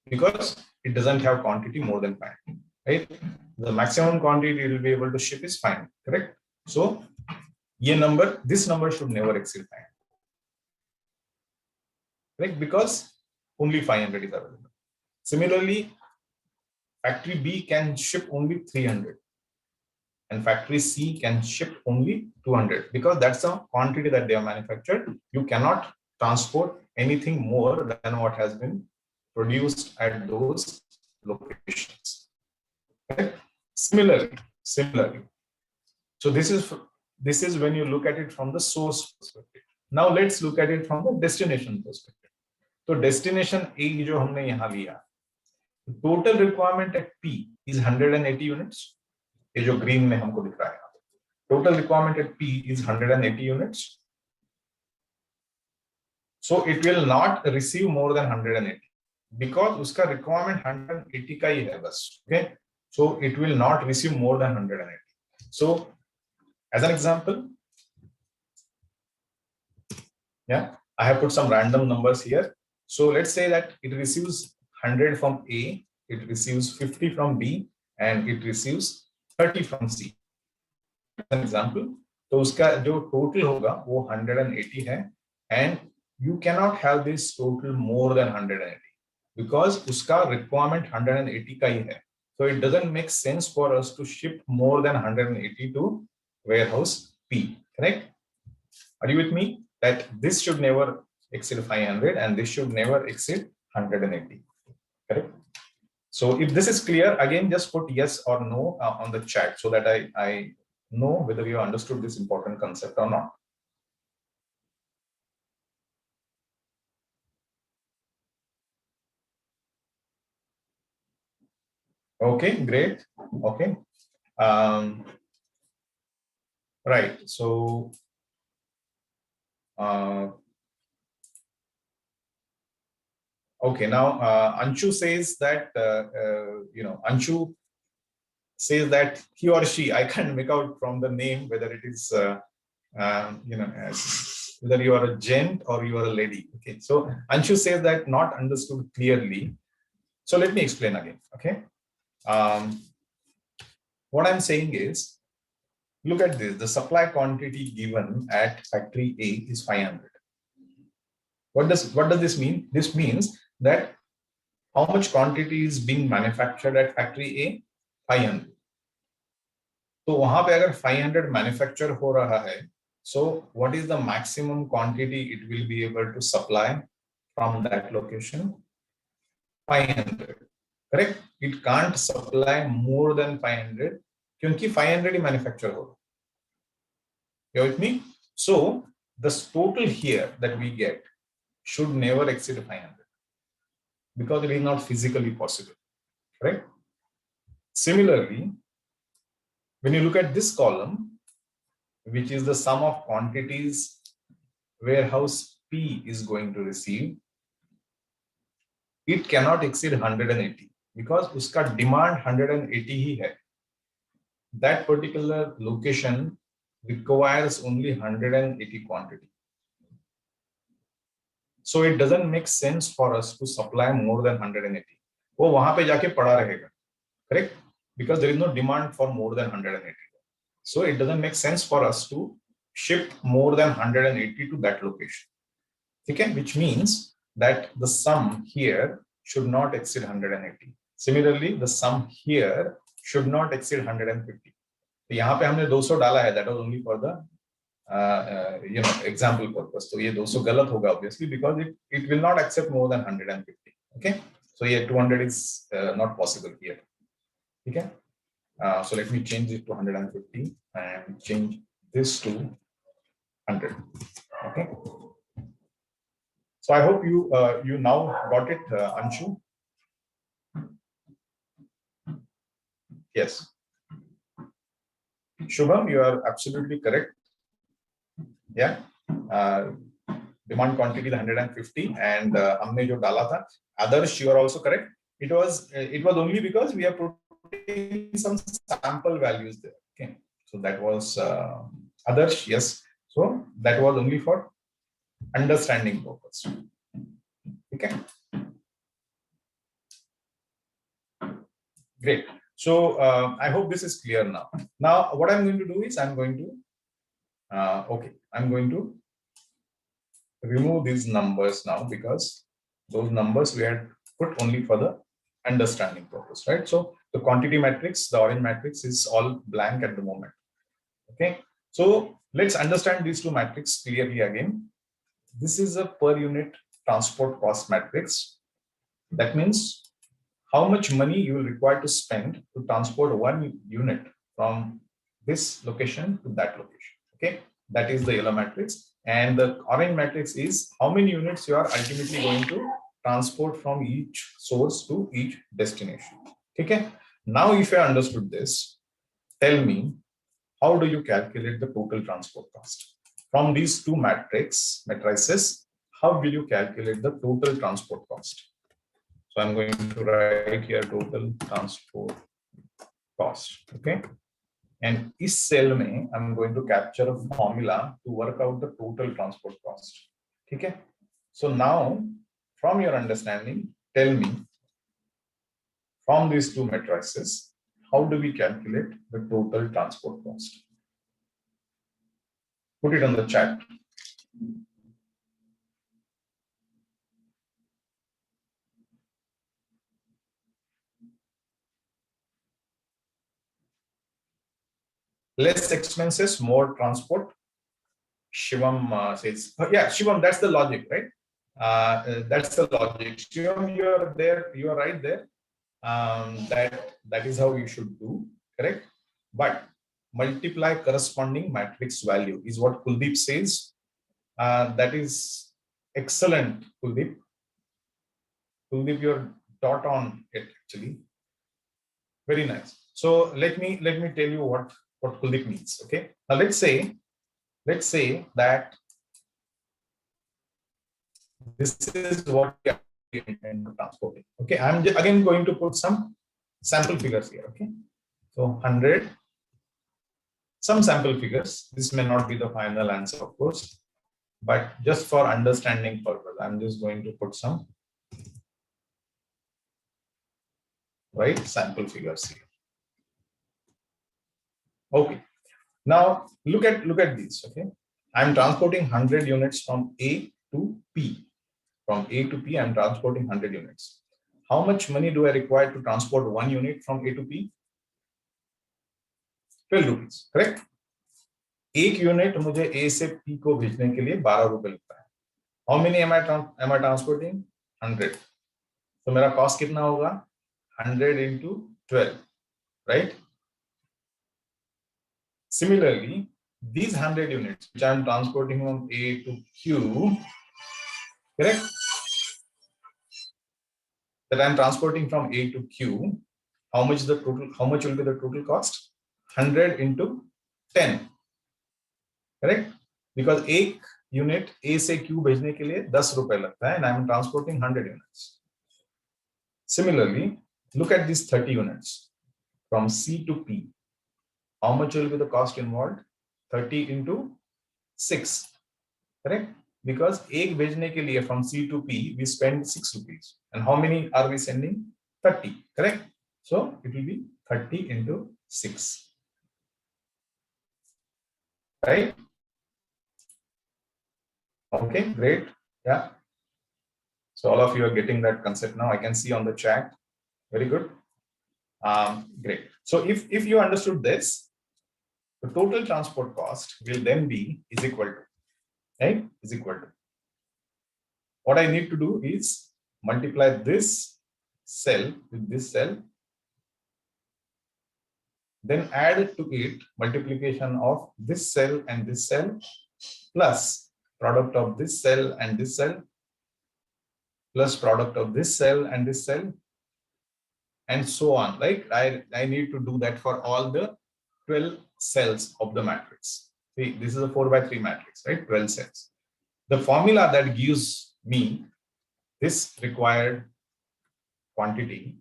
because it doesn't have quantity more than 500. right? The maximum quantity it will be able to ship is 500, correct? So this number should never exceed 500, correct? Because only 500 is available. Similarly, factory B can ship only 300 and factory C can ship only 200 because that's the quantity that they are manufactured. You cannot transport anything more than what has been produced at those locations. Okay? Similarly, so this is when you look at it from the source perspective. Now let's look at it from the destination perspective. So destination A जो हमने यहाँ लिया, total requirement at P is 180 units. ये जो green में हमको दिख रहा है, total requirement at P is 180 units. So it will not receive more than 180 because उसका requirement 180 का ही है बस. Okay, so it will not receive more than 180. So as an example, yeah, I have put some random numbers here. So let's say that it receives 100 from A, it receives 50 from B, and it receives 30 from C. As an example, तो उसका जो total होगा वो 180 है, and you cannot have this total more than 180 because उसका requirement 180 का ही है. So it doesn't make sense for us to ship more than 180 to warehouse P. Correct? Are you with me? That this should never exceed 500 and this should never exceed 180. Correct? So if this is clear, again, just put yes or no on the chat so that I know whether you understood this important concept or not. Okay, great. Okay. Right. So okay, now Anshu says that Anshu says that he or she, I can't make out from the name whether it is whether you are a gent or you are a lady. Okay, so Anshu says that not understood clearly. So let me explain again. Okay, what I'm saying is, look at this. The supply quantity given at factory A is 500. What does this mean? This means that how much quantity is being manufactured at factory A? 500. तो वहां पे अगर 500 manufacture हो रहा है, so what is the maximum quantity it will be able to supply from that location? 500. Correct? It can't supply more than 500 क्योंकि 500 ही manufacture हो. You with me? So the total here that we get should never exceed 500 because it is not physically possible. Correct? Similarly, when you look at this column, which is the sum of quantities warehouse P is going to receive, it cannot exceed 180 because uska demand 180 ही है. That particular location requires only 180 quantity. So it doesn't make sense for us to supply more than 180. वो वहां पे जाके पड़ा रहेगा. Correct? Because there is no demand for more than 180. So it doesn't make sense for us to ship more than 180 to that location. Okay? Which means that the sum here should not exceed 180. Similarly, the sum here should not exceed 150. तो यहाँ पे हमने 200 डाला है, that was only for the example purpose. तो ये 200 गलत होगा obviously because it will not accept more than 150. Okay? So yeah, 200 is not possible here. Okay? So let me change it to 150 and change this to 100. Okay. So I hope you now got it, Anshu. Yes. Shubham, you are absolutely correct. Yeah. Demand quantity is 150 and हमने जो डाला था. Others, you are also correct. It was only because we are putting some sample values there. Okay. So that was others, yes. So that was only for understanding purpose. Okay. Great. So I hope this is clear now. Now, what I'm going to do is I'm going to remove these numbers now, because those numbers we had put only for the understanding purpose, right? So the quantity matrix, the orange matrix, is all blank at the moment. Okay, so let's understand these two matrices clearly again. This is a per unit transport cost matrix. That means how much money you will require to spend to transport one unit from this location to that location. Okay, that is the yellow matrix. And the orange matrix is how many units you are ultimately going to transport from each source to each destination. Okay, now if I understood this, tell me, how do you calculate the total transport cost? From these two matrices, how will you calculate the total transport cost? So I'm going to write here total transport cost. Okay. And इस cell में I'm going to capture a formula to work out the total transport cost. Okay. So now, from your understanding, tell me, from these two matrices, how do we calculate the total transport cost? Put it on the chat. Less expenses, more transport. Shivam says, yeah, Shivam, that's the logic, right? That's the logic. Shivam, you're there, you're right there. That is how you should do, correct? But multiply corresponding matrix value is what Kuldeep says. That is excellent, Kuldeep. Kuldeep, you're dot on it actually. Very nice. So let me tell you what Kuldeep means. Okay. Now let's say that this is what we are transporting. Okay, I'm again going to put some sample figures here. Okay, so 100, some sample figures. This may not be the final answer, of course, but just for understanding purpose, I'm just going to put some sample figures here. Okay, now look at these. Okay, I'm transporting 100 units from A to P. From A to P, I'm transporting 100 units. How much money do I require to transport one unit from A to P? 12 rupees, correct? एक unit मुझे A से P को भेजने के लिए 12 रुपए लगता है. How many am I transporting? 100. तो मेरा कॉस्ट कितना होगा? 100 into 12, right? Similarly, these 100 units which I am transporting from A to Q, correct? That I am transporting from A to Q, how much will be the total cost? 100 into 10, correct? Because एक unit A से Q भेजने के लिए 10 रुपए लगता है, and I am transporting 100 units. Similarly, look at these 30 units from C to P. How much will be the cost involved? 30 into 6, correct? Because एक भेजने के लिए from C to P we spend 6 rupees, and how many are we sending? 30, correct? So it will be 30 into 6, right? Okay, great. Yeah. So all of you are getting that concept now. I can see on the chat. Very good. Great. So if you understood this, the total transport cost will then be is equal to, right? Is equal to. What I need to do is multiply this cell with this cell, then add to it multiplication of this cell and this cell plus product of this cell and this cell plus product of this cell and this cell, and so on. Like I need to do that for all the 12 cells of the matrix. See, this is a 4x3 matrix, right? 12 cells. The formula that gives me this required quantity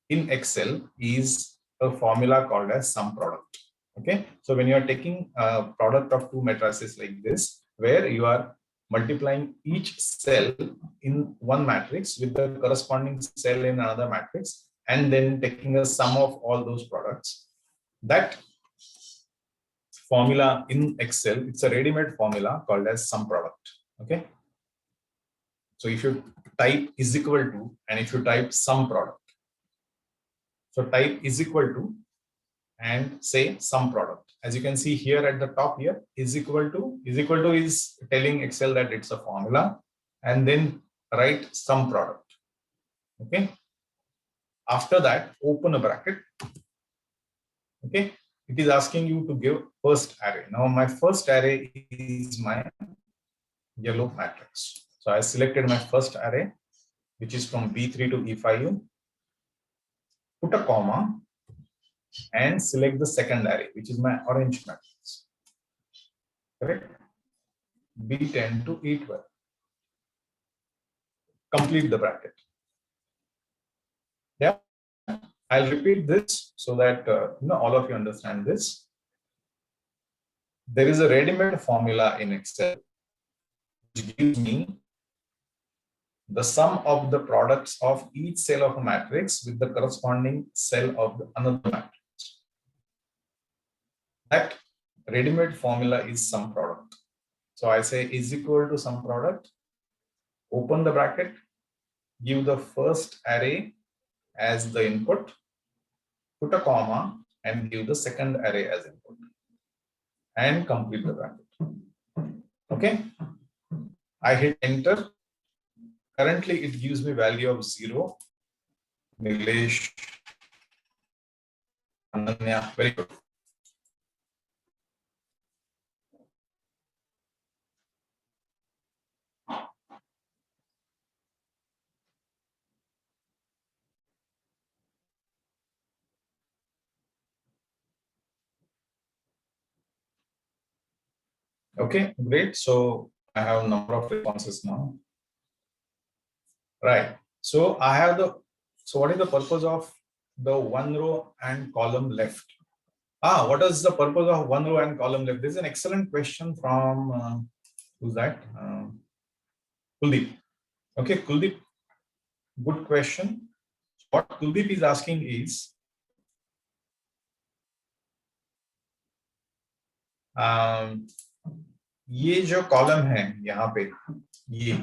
in Excel is a formula called as sum product. Okay, so when you are taking a product of two matrices like this, where you are multiplying each cell in one matrix with the corresponding cell in another matrix, and then taking a sum of all those products. That formula in Excel, it's a ready-made formula called as sum product. Okay. So if you type is equal to, and if you type sum product, so type is equal to and say sum product. As you can see here at the top here, is equal to is telling Excel that it's a formula, and then write sum product. Okay. After that, open a bracket. Okay. It is asking you to give first array. Now my first array is my yellow matrix. So I selected my first array, which is from B3 to E5. Put a comma and select the second array, which is my orange matrix. Correct? B10 to E12. Complete the bracket. Yeah. I'll repeat this so that all of you understand this. There is a ready-made formula in Excel which gives me the sum of the products of each cell of a matrix with the corresponding cell of another matrix. That ready-made formula is sum product. So I say is equal to sum product, open the bracket, give the first array as the input, put a comma and give the second array as input, and complete the bracket. Okay. I hit enter. Currently it gives me value of 0. Nilesh, Ananya, very good. Okay, great. So I have a number of responses now. Right. So I have so what is the purpose of the one row and column left? What is the purpose of one row and column left? This is an excellent question from, who's that? Kuldeep. Okay, Kuldeep, good question. What Kuldeep is asking is, ये जो column है यहाँ पे ये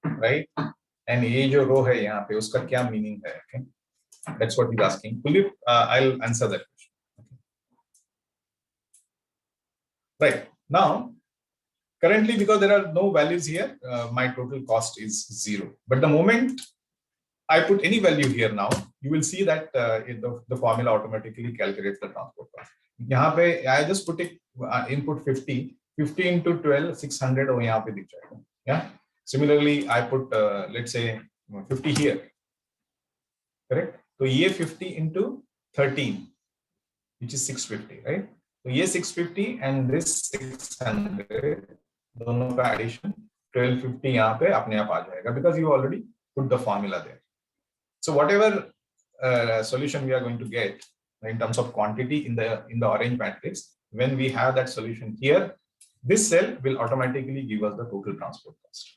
right and ये जो रो है यहाँ पे उसका क्या मीनिंग है? Okay, that's what he's asking. Kuldeep, I'll answer that question. Okay. Right now, currently because there are no values here, my total cost is 0. But the moment I put any value here now, you will see that the formula automatically calculates the transport cost. यहाँ पे I just put it input 50 into 12 600 और यहाँ पे दिख जाएगा. Yeah. Similarly, I put let's say 50 here. Correct? So ये 50 into 13, which is 650, right? So ये 650 and this 600 दोनों का addition 1250 यहाँ पे अपने आप आ जाएगा because you already put the formula there. So whatever solution we are going to get in terms of quantity in the orange matrix, when we have that solution here, this cell will automatically give us the total transport cost.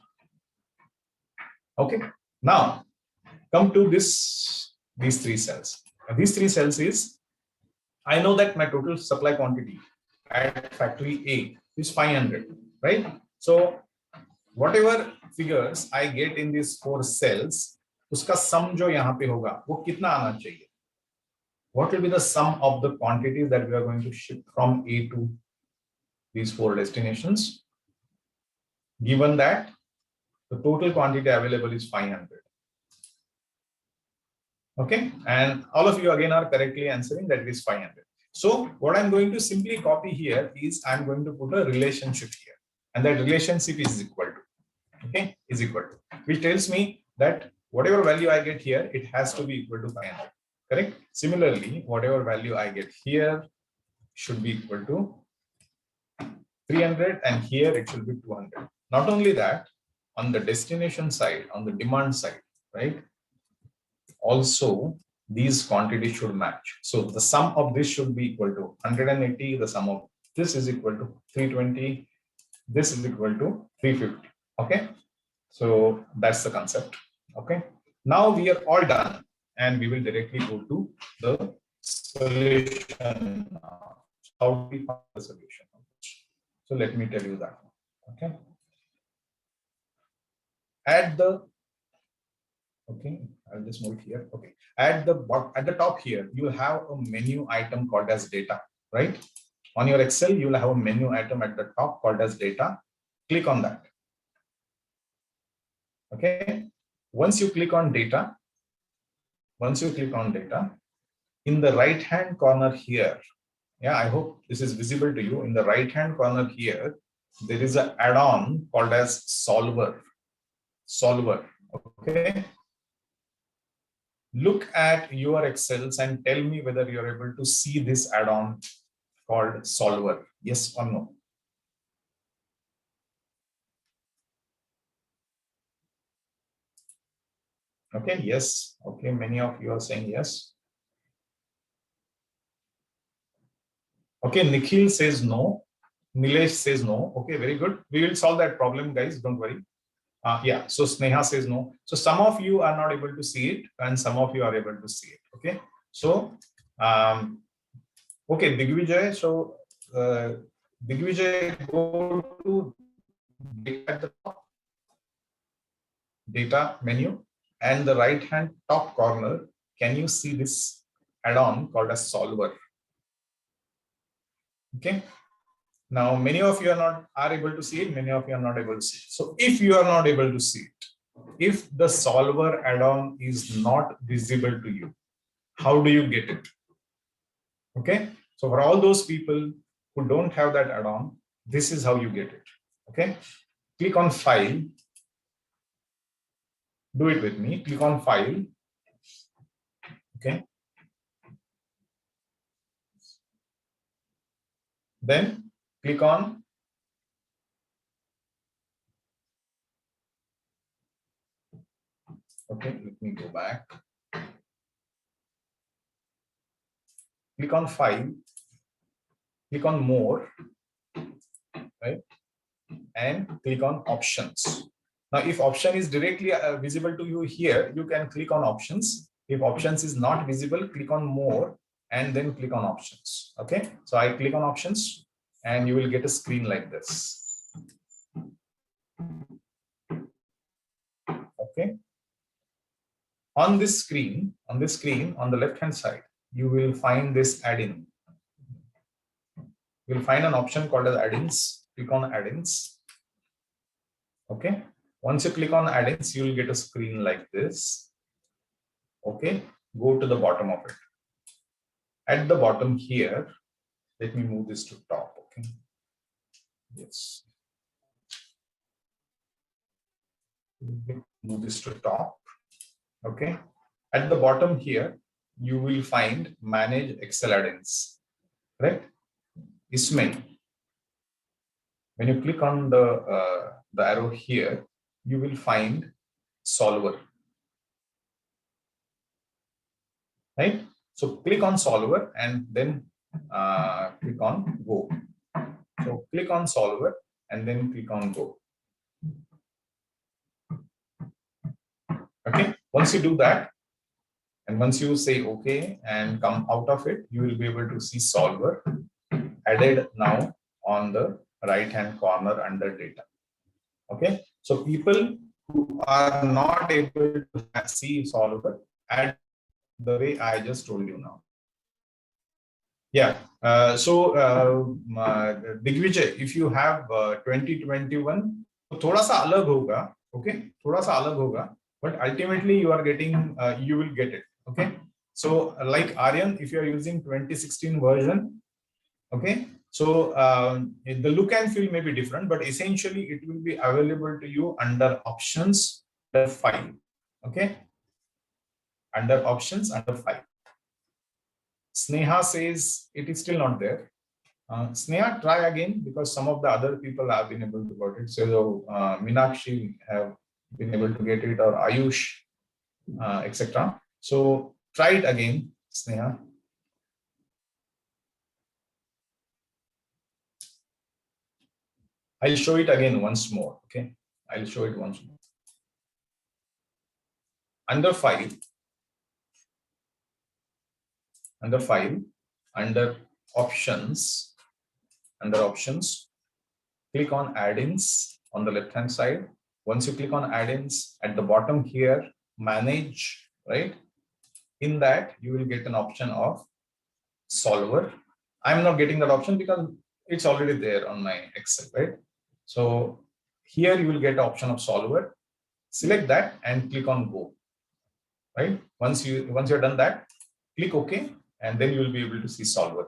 Okay. Now come to these three cells. These three cells is, I know that my total supply quantity at factory A is 500, right? So whatever figures I get in these 4 cells, उसका sum जो यहाँ पे होगा वो कितना आना चाहिए? What will be the sum of the quantities that we are going to ship from A to these 4 destinations? Given that the total quantity available is 500. Okay, and all of you again are correctly answering that it is 500. So what I'm going to simply copy here is I'm going to put a relationship here, and that relationship is equal to, okay, is equal to, which tells me that whatever value I get here, it has to be equal to 500. Correct? Similarly, whatever value I get here should be equal to 300, and here it should be 200. Not only that, on the destination side, on the demand side, right? Also, these quantities should match. So the sum of this should be equal to 180. The sum of this is equal to 320. This is equal to 350. Okay. So that's the concept. Okay. Now we are all done, and we will directly go to the solution. How do we find the solution? So let me tell you that. Okay. I'll just move it here. Okay. At the top here, you have a menu item called as data, right? On your Excel, you will have a menu item at the top called as data. Click on that. Okay. Once you click on data, in the right hand corner here, yeah, I hope this is visible to you. In the right hand corner here, there is an add-on called as solver. Okay. Look at your Excels and tell me whether you're able to see this add-on called solver. Yes or no? Okay, yes. Okay, many of you are saying yes. Okay, Nikhil says no. Nilesh says no. Okay, very good. We will solve that problem, guys. Don't worry. Yeah, so Sneha says no. So some of you are not able to see it and some of you are able to see it. Okay, so okay, Digvijay. So Digvijay, go to data at the top, data menu, and the right hand top corner. Can you see this add-on called as solver? Okay. Now, many of you are able to see it, many of you are not able to see it. So if you are not able to see it, if the solver add-on is not visible to you, how do you get it? Okay. So for all those people who don't have that add-on, this is how you get it. Okay. Click on File. Do it with me. Click on File. Okay. Then click on okay, let me go back. Click on File, click on More, right? And click on Options. Now, if option is directly visible to you here, you can click on Options. If options is not visible, click on More and then click on Options. Okay, so I click on Options and you will get a screen like this. Okay. On this screen, on the left hand side, you will find this add-in. You'll find an option called as add-ins. Click on add-ins. Okay. Once you click on add-ins, you will get a screen like this. Okay. Go to the bottom of it. At the bottom here, let me move this to top. Okay. Yes. Move this to top. Okay. At the bottom here, you will find manage Excel add-ins. Right? Ismail. When you click on the arrow here, you will find solver. Right? So click on solver and then click on go. So click on solver and then click on go. Okay. Once you do that, and once you say okay and come out of it, you will be able to see solver added now on the right hand corner under data. Okay. So people who are not able to see solver, add the way I just told you now. Yeah. Digvijay, if you have 2021, थोड़ा सा अलग होगा, okay? थोड़ा सा अलग होगा, but ultimately you are getting, you will get it, okay? So like Aryan, if you are using 2016 version, okay? So the look and feel may be different, but essentially it will be available to you under options, under file, okay? Under options, under file. Sneha says it is still not there. Sneha, try again because some of the other people have been able to get it. So Meenakshi have been able to get it, or Ayush, etc. So try it again, Sneha. I'll show it again once more. Okay, I'll show it once more. under file, under options, click on add-ins on the left hand side. Once you click on add-ins, at the bottom here, manage, right? In that, you will get an option of solver. I'm not getting that option because it's already there on my Excel, right? So here you will get option of solver. Select that and click on go, right? Once you're done that, click OK, and then you will be able to see solver.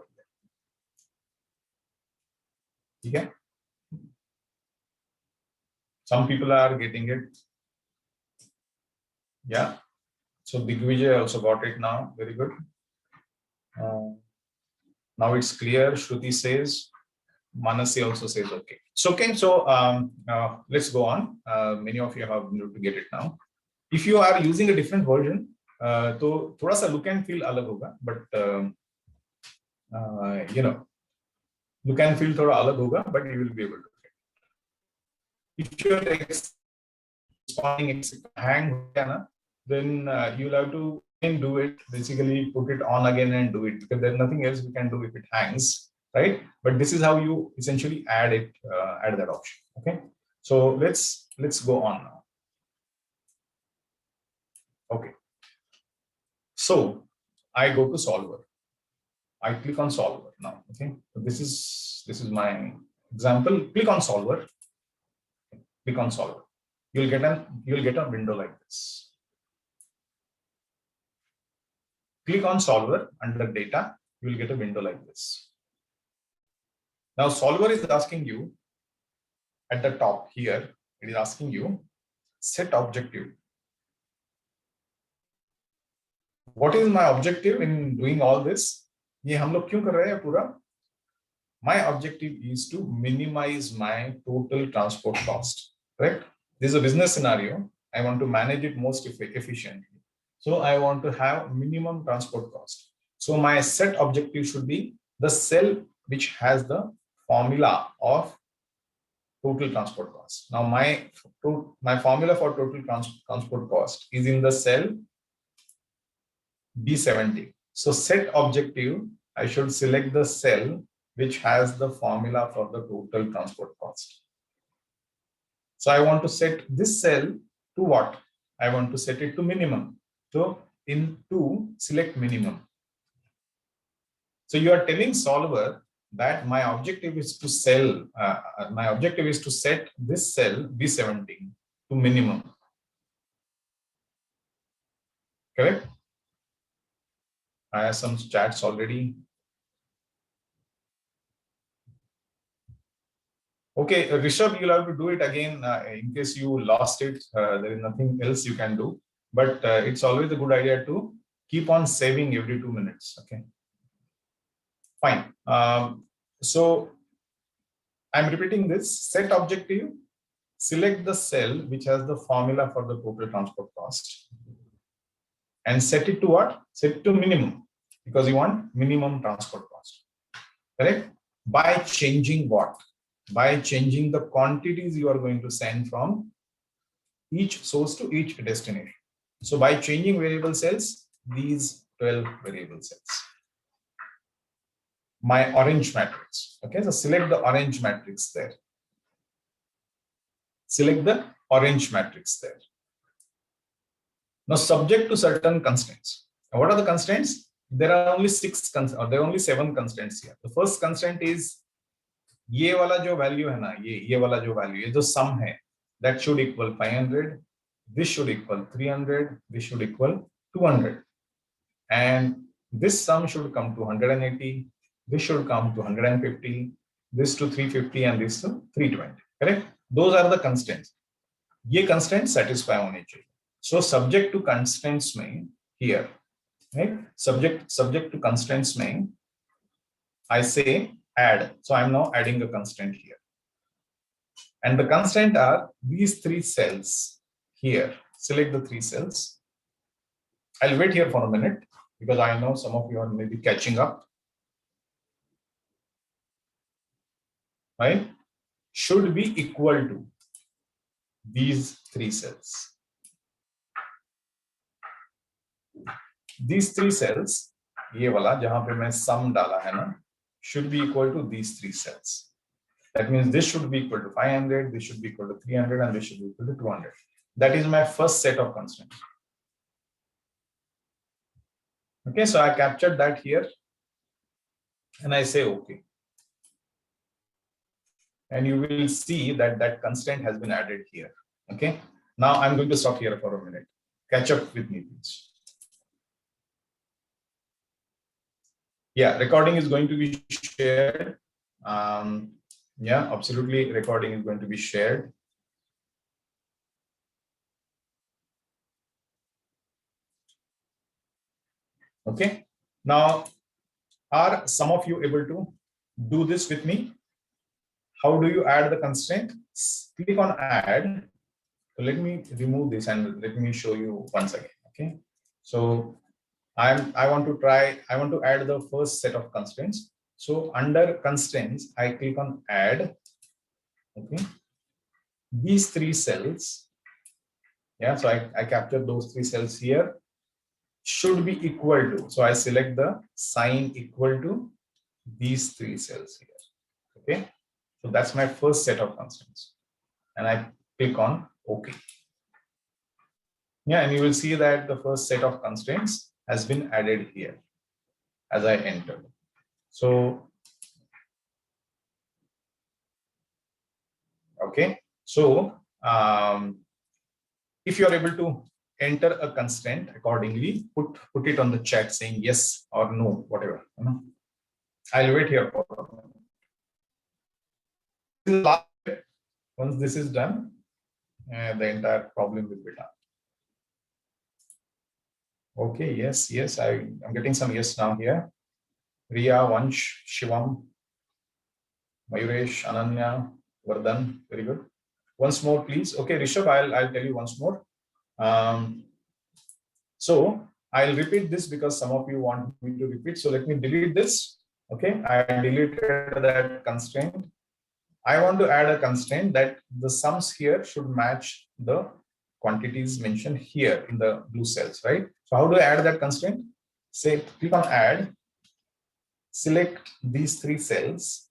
Okay? Some people are getting it. Yeah. So Digvijay also got it now. Very good. Now it's clear. Shruti says, Manasi also says okay. So okay. So let's go on. Many of you have been able to get it now. If you are using a different version, तो थोड़ा सा look and feel अलग होगा, but you know, look and feel थोड़ा अलग होगा, but you will be able to. If you're responding hang, then you'll have to do it. Basically, put it on again and do it, because there's nothing else we can do if it hangs, right? But this is how you essentially add it, add that option. Okay. So let's go on now. Okay. So I go to solver. I click on solver now. Okay. So this is my example. Click on solver. Click on solver. You'll get a window like this. Click on solver under data. You will get a window like this. Now solver is asking you at the top here. It is asking you set objective. What is my objective in doing all this? ये हम लोग क्यों कर रहे हैं पूरा? My objective is to minimize my total transport cost. Correct? This is a business scenario. I want to manage it most efficiently. So I want to have minimum transport cost. So my set objective should be the cell which has the formula of total transport cost. Now my formula for total transport cost is in the cell B70. So set objective, I should select the cell which has the formula for the total transport cost. So I want to set this cell to what? I want to set it to minimum. So select minimum. So you are telling solver that my objective is to set this cell B70 to minimum. Correct? I have some chats already. Okay, Rishabh, you'll have to do it again in case you lost it. There is nothing else you can do, but it's always a good idea to keep on saving every 2 minutes. Okay, fine. So I'm repeating this. Set objective, select the cell which has the formula for the total transport cost, and set it to what? Set it to minimum, because you want minimum transport cost. Correct? By changing what? By changing the quantities you are going to send from each source to each destination. So by changing variable cells, these 12 variable cells. My orange matrix. Okay, so select the orange matrix there. Select the orange matrix there. Now subject to certain constraints. Now, what are the constraints? There are only 7 constraints here. The first constraint is ये वाला जो value है ना, ये वाला जो value, ये जो सम है, that should equal 500, this should equal 300, this should equal 200, and this sum should come to 180, this should come to 150, this to 350, and this to 320. Correct? Those are the constraints. ये constraints satisfy होने चाहिए. So subject to constraints में here, right? Subject to constraints में I say add. So I'm now adding a constraint here. And the constraint are these 3 cells here. Select the 3 cells. I'll wait here for a minute because I know some of you are maybe catching up. Right? Should be equal to these 3 cells. these three cells, ये वाला जहां पे मैं sum डाला है ना, should be equal to these three cells. That means this should be equal to 500, this should be equal to 300, and this should be equal to 200. That is my first set of constraints. Okay, so I captured that here and I say okay. And you will see that that constraint has been added here. Okay, now I'm going to stop here for a minute. Catch up with me, please. Yeah, recording is going to be shared. Yeah, absolutely, recording is going to be shared. Okay, now are some of you able to do this with me? How do you add the constraint? Click on add. So let me remove this and let me show you once again. Okay, so I want to add the first set of constraints. So under constraints, I click on add. Okay, these three cells, yeah, so I capture those three cells here, should be equal to, so I select the sign equal to these three cells here. Okay, so that's my first set of constraints and I click on OK. Yeah, and you will see that the first set of constraints has been added here as I entered. So okay, so if you are able to enter a constraint accordingly, put it on the chat saying yes or no, whatever. I'll wait here for a minute. Once this is done, the entire problem will be done. Okay, yes, I'm getting some yes now here. Riya, Vansh, Shivam, Mayuresh, Ananya, Vardhan, very good. Once more, please. Okay, Rishabh, I'll tell you once more. So I'll repeat this because some of you want me to repeat. So let me delete this. Okay, I deleted that constraint. I want to add a constraint that the sums here should match the quantities mentioned here in the blue cells, right? So how do I add that constraint? Say, click on add, select these three cells,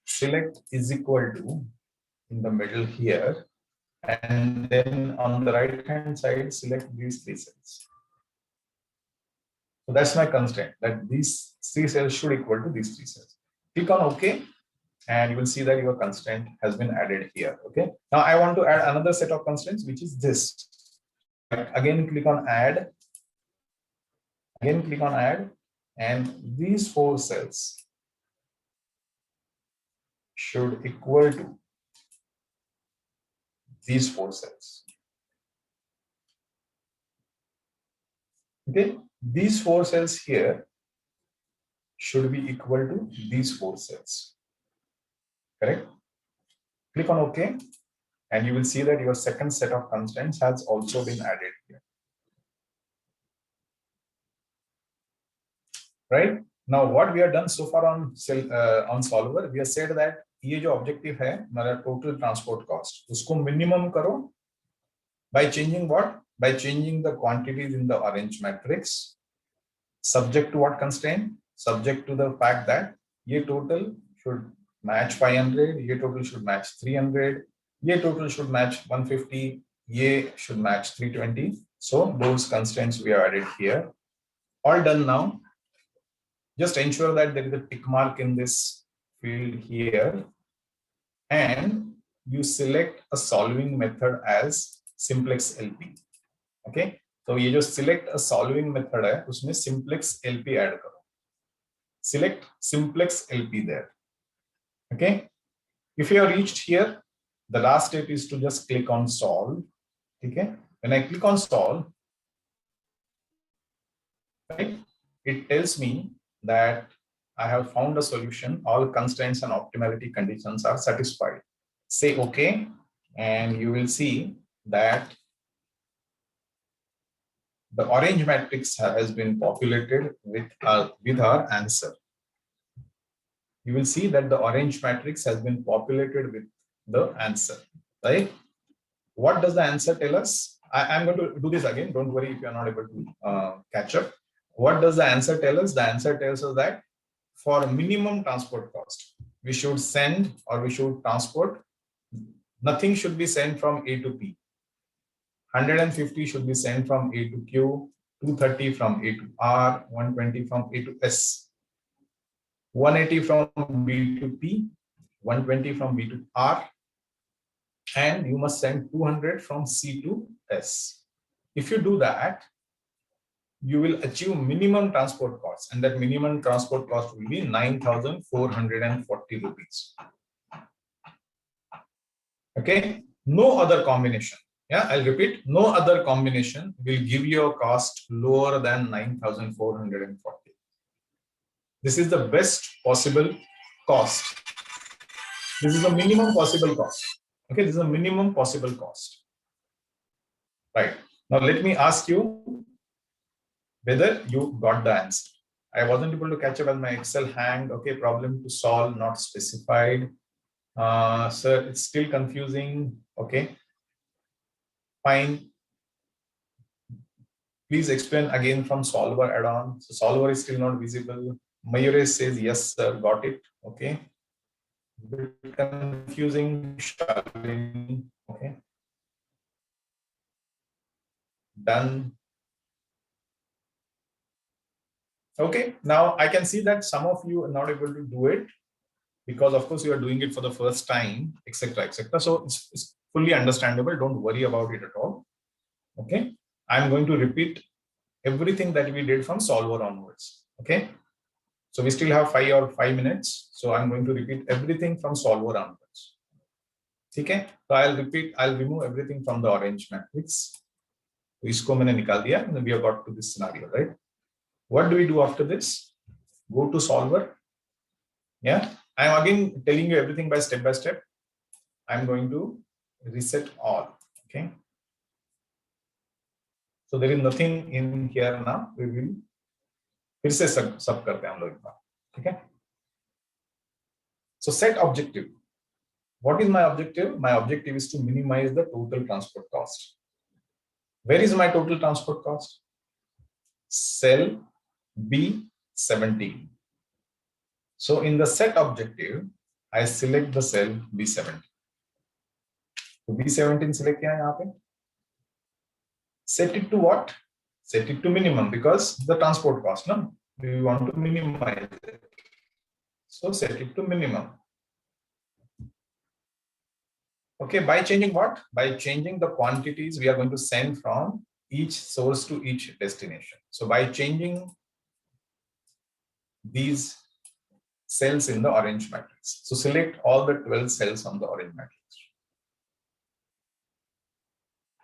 select is equal to in the middle here, and then on the right hand side, select these three cells. So that's my constraint, that these three cells should equal to these three cells. Click on OK, and you will see that your constraint has been added here. Okay. Now I want to add another set of constraints, which is this. Again, click on add. Again, click on add, and these four cells should equal to these four cells. Okay, these four cells here should be equal to these four cells. Correct? Click on OK, and you will see that your second set of constraints has also been added here. Right? Now, what we have done so far on solver, we have said that ये जो objective है, हमारा total transport cost, उसको minimum करो by changing what? By changing the quantities in the orange matrix. Subject to what constraint? Subject to the fact that ये total should match 500, ये total should match 300, ये total should match 150, ये should match 320. So those constraints we have added here. All done now. Just ensure that there is a tick mark in this field here, and you select a solving method as simplex LP. Okay, so ये जो select a solving method है, उसमें simplex LP add करो. Select simplex LP there. Okay, if you are reached here, the last step is to just click on solve. Okay, when I click on solve, right, it tells me that I have found a solution. All constraints and optimality conditions are satisfied. Say OK, and you will see that the orange matrix has been populated with our answer. You will see that the orange matrix has been populated with the answer, right? What does the answer tell us? I'm going to do this again. Don't worry if you're not able to catch up. What does the answer tell us? The answer tells us that for minimum transport cost, we should send or we should transport. Nothing should be sent from A to P. 150 should be sent from A to Q, 230 from A to R, 120 from A to S, 180 from B to P, 120 from B to R, and you must send 200 from C to S. If you do that, you will achieve minimum transport cost, and that minimum transport cost will be 9,440 rupees. Okay, no other combination. Yeah, I'll repeat, no other combination will give you a cost lower than 9,440. This is the best possible cost. This is the minimum possible cost. Okay, this is the minimum possible cost. Right. Now let me ask you whether you got the answer. I wasn't able to catch up on my Excel hanged. Okay, problem to solve, not specified. Sir, it's still confusing. Okay, fine. Please explain again from solver add-on. So solver is still not visible. Mayure says yes, sir, got it. Okay. Bit confusing. Okay. Done. Okay. Now I can see that some of you are not able to do it because, of course, you are doing it for the first time, etc., etc. So it's fully understandable. Don't worry about it at all. Okay. I'm going to repeat everything that we did from solver onwards. Okay. So we still have 5 minutes. So I'm going to repeat everything from solver onwards. Okay. So I'll remove everything from the orange matrix. So isko maine nikal diya, and we have got to this scenario, right? What do we do after this? Go to solver. Yeah. I'm again telling you everything by step. I'm going to reset all. Okay. So there is nothing in here now. We will फिर से सब करते हैं हम लोग एक बार. ठीक है. So set objective. What is my objective? My objective is to minimize the total transport cost. Where is my total transport cost? Cell B17. So in the set objective, I select the cell B17. So B17 select किया है यहाँ पे. Set it to what? Set it to minimum because the transport cost, no? We want to minimize it. So set it to minimum. Okay, by changing what? By changing the quantities we are going to send from each source to each destination. So by changing these cells in the orange matrix. So select all the 12 cells on the orange matrix.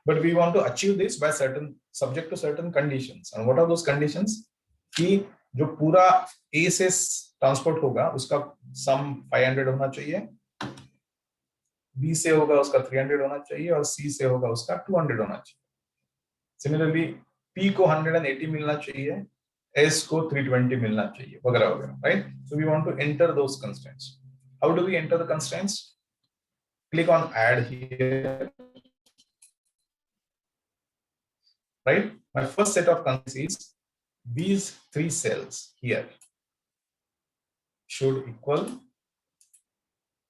But we want to achieve this by subject to certain conditions. And what are those conditions? कि जो पूरा A से transport होगा उसका सम 500 होना चाहिए, B से होगा उसका 300 होना चाहिए और C से होगा उसका 200 होना चाहिए. Similarly, P को 180 मिलना चाहिए, S को 320 मिलना चाहिए, वगैरह वगैरह, right? So we want to enter those constraints. How do we enter the constraints? Click on add here. Right? My first set of constraints is these 3 cells here should equal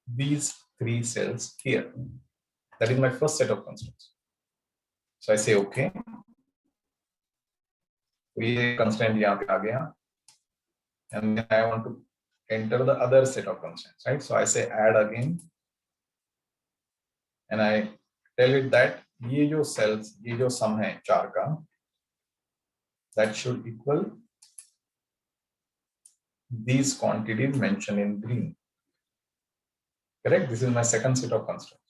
these 3 cells here. That is my first set of constraints. So I say okay. ये constraint यहाँ पे आ गया. And then I want to enter the other set of constraints, right? So I say add again. And I tell it that ये जो cells, ये जो sum है 4 का, that should equal these quantities mentioned in green. Correct? This is my second set of constraints.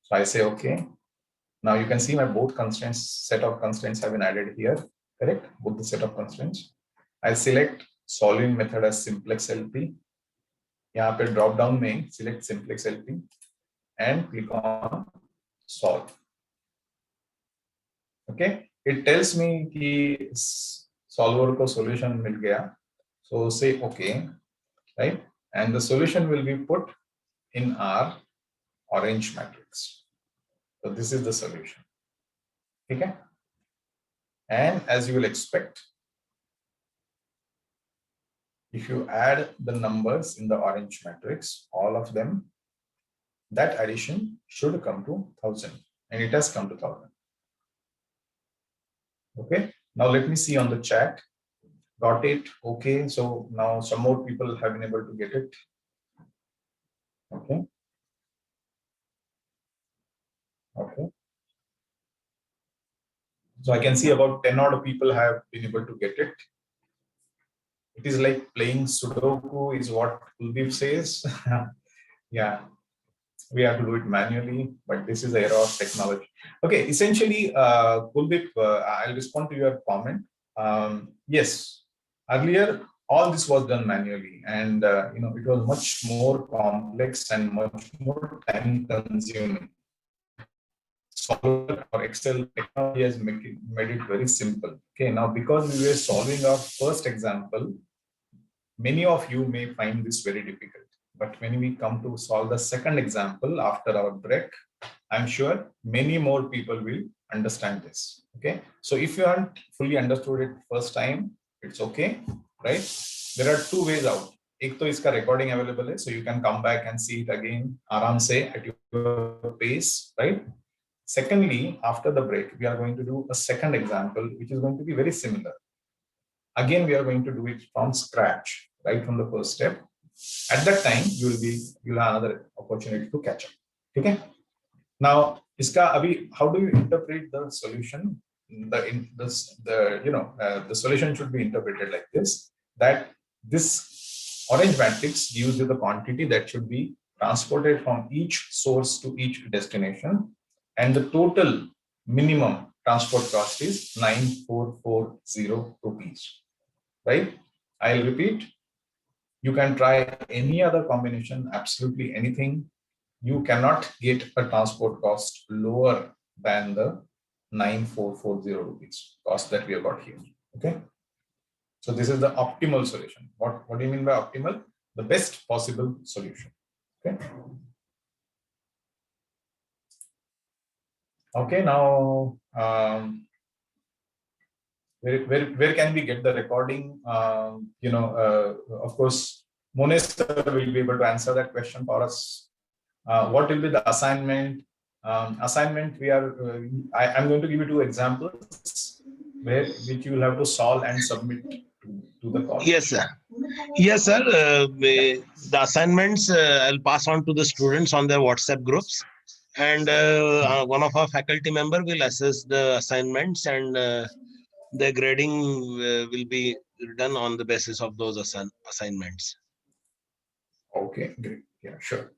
So I say okay. Now you can see my both constraints, set of constraints have been added here. Correct? Both the set of constraints. I select solving method as simplex LP. यहाँ पे drop down में select simplex LP and click on solve. Okay? It tells me कि solver को solution मिल गया. So say okay, right? And the solution will be put in our orange matrix. So this is the solution. Okay. And as you will expect, if you add the numbers in the orange matrix, all of them, that addition should come to 1000, and it has come to 1000. Okay. Now let me see on the chat. Got it. Okay. So now some more people have been able to get it. Okay. Okay. So I can see about 10 odd people have been able to get it. It is like playing Sudoku is what Kuldeep says. Yeah, we have to do it manually, but this is the era of technology. Okay, essentially, Kuldeep, I'll respond to your comment. Yes, earlier all this was done manually, and it was much more complex and much more time consuming. Solver or Excel technology has made it very simple. Okay, now because we were solving our first example, many of you may find this very difficult. But when we come to solve the second example after our break, I'm sure many more people will understand this. Okay, so if you haven't fully understood it first time, it's okay, right? There are two ways out. एक तो इसका recording available है, so you can come back and see it again आराम से at your pace, right? Secondly, after the break, we are going to do a second example, which is going to be very similar. Again, we are going to do it from scratch, right from the first step. At that time, you'll have another opportunity to catch up. Okay. Now, how do you interpret the solution? The solution should be interpreted like this: that this orange matrix gives you the quantity that should be transported from each source to each destination, and the total minimum transport cost is 9440 rupees. Right? I'll repeat. You can try any other combination, absolutely anything. You cannot get a transport cost lower than the 9440 rupees cost that we have got here. Okay. So this is the optimal solution. What do you mean by optimal? The best possible solution. Okay. Okay. Now, where can we get the recording? Of course, Monis will be able to answer that question for us. What will be the assignment? Assignment, I'm going to give you two examples which you will have to solve and submit to the college. Yes, sir. Yes, sir. The assignments I'll pass on to the students on their WhatsApp groups, and one of our faculty member will assess the assignments, and the grading will be done on the basis of those assignments. Okay, great. Yeah, sure.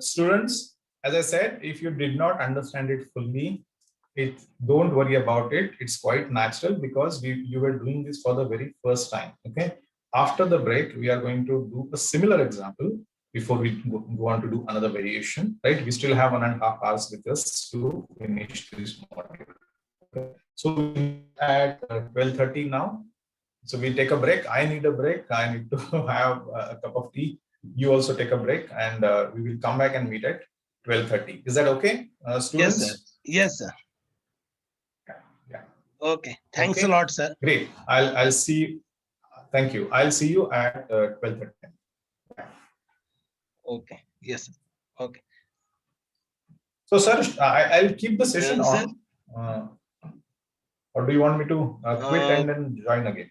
Students, as I said, if you did not understand it fully, don't worry about it. It's quite natural because you were doing this for the very first time. Okay. After the break, we are going to do a similar example before we go on to do another variation. Right? We still have 1.5 hours with us to finish this module. Okay. So at 12:30 now. So we take a break. I need a break. I need to have a cup of tea. You also take a break, and we will come back and meet at 12:30. Is that okay, students? Yes, sir. Yes, sir. Yeah. Okay. Thanks a lot, sir. Great. I'll see. Thank you. I'll see you at 12:30. Okay. Yes, sir. Okay. So, sir, I'll keep the session on. Or do you want me to quit and then join again?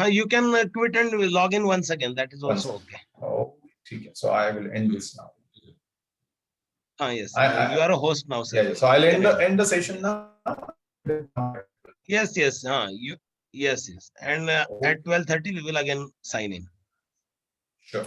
You can quit and log in once again. That is also okay. Oh, okay. So I will end this now. Yes, you are a host now, sir. Yeah, so I'll end the session now. Yes. Yes. And at 12:30 we will again sign in. Sure.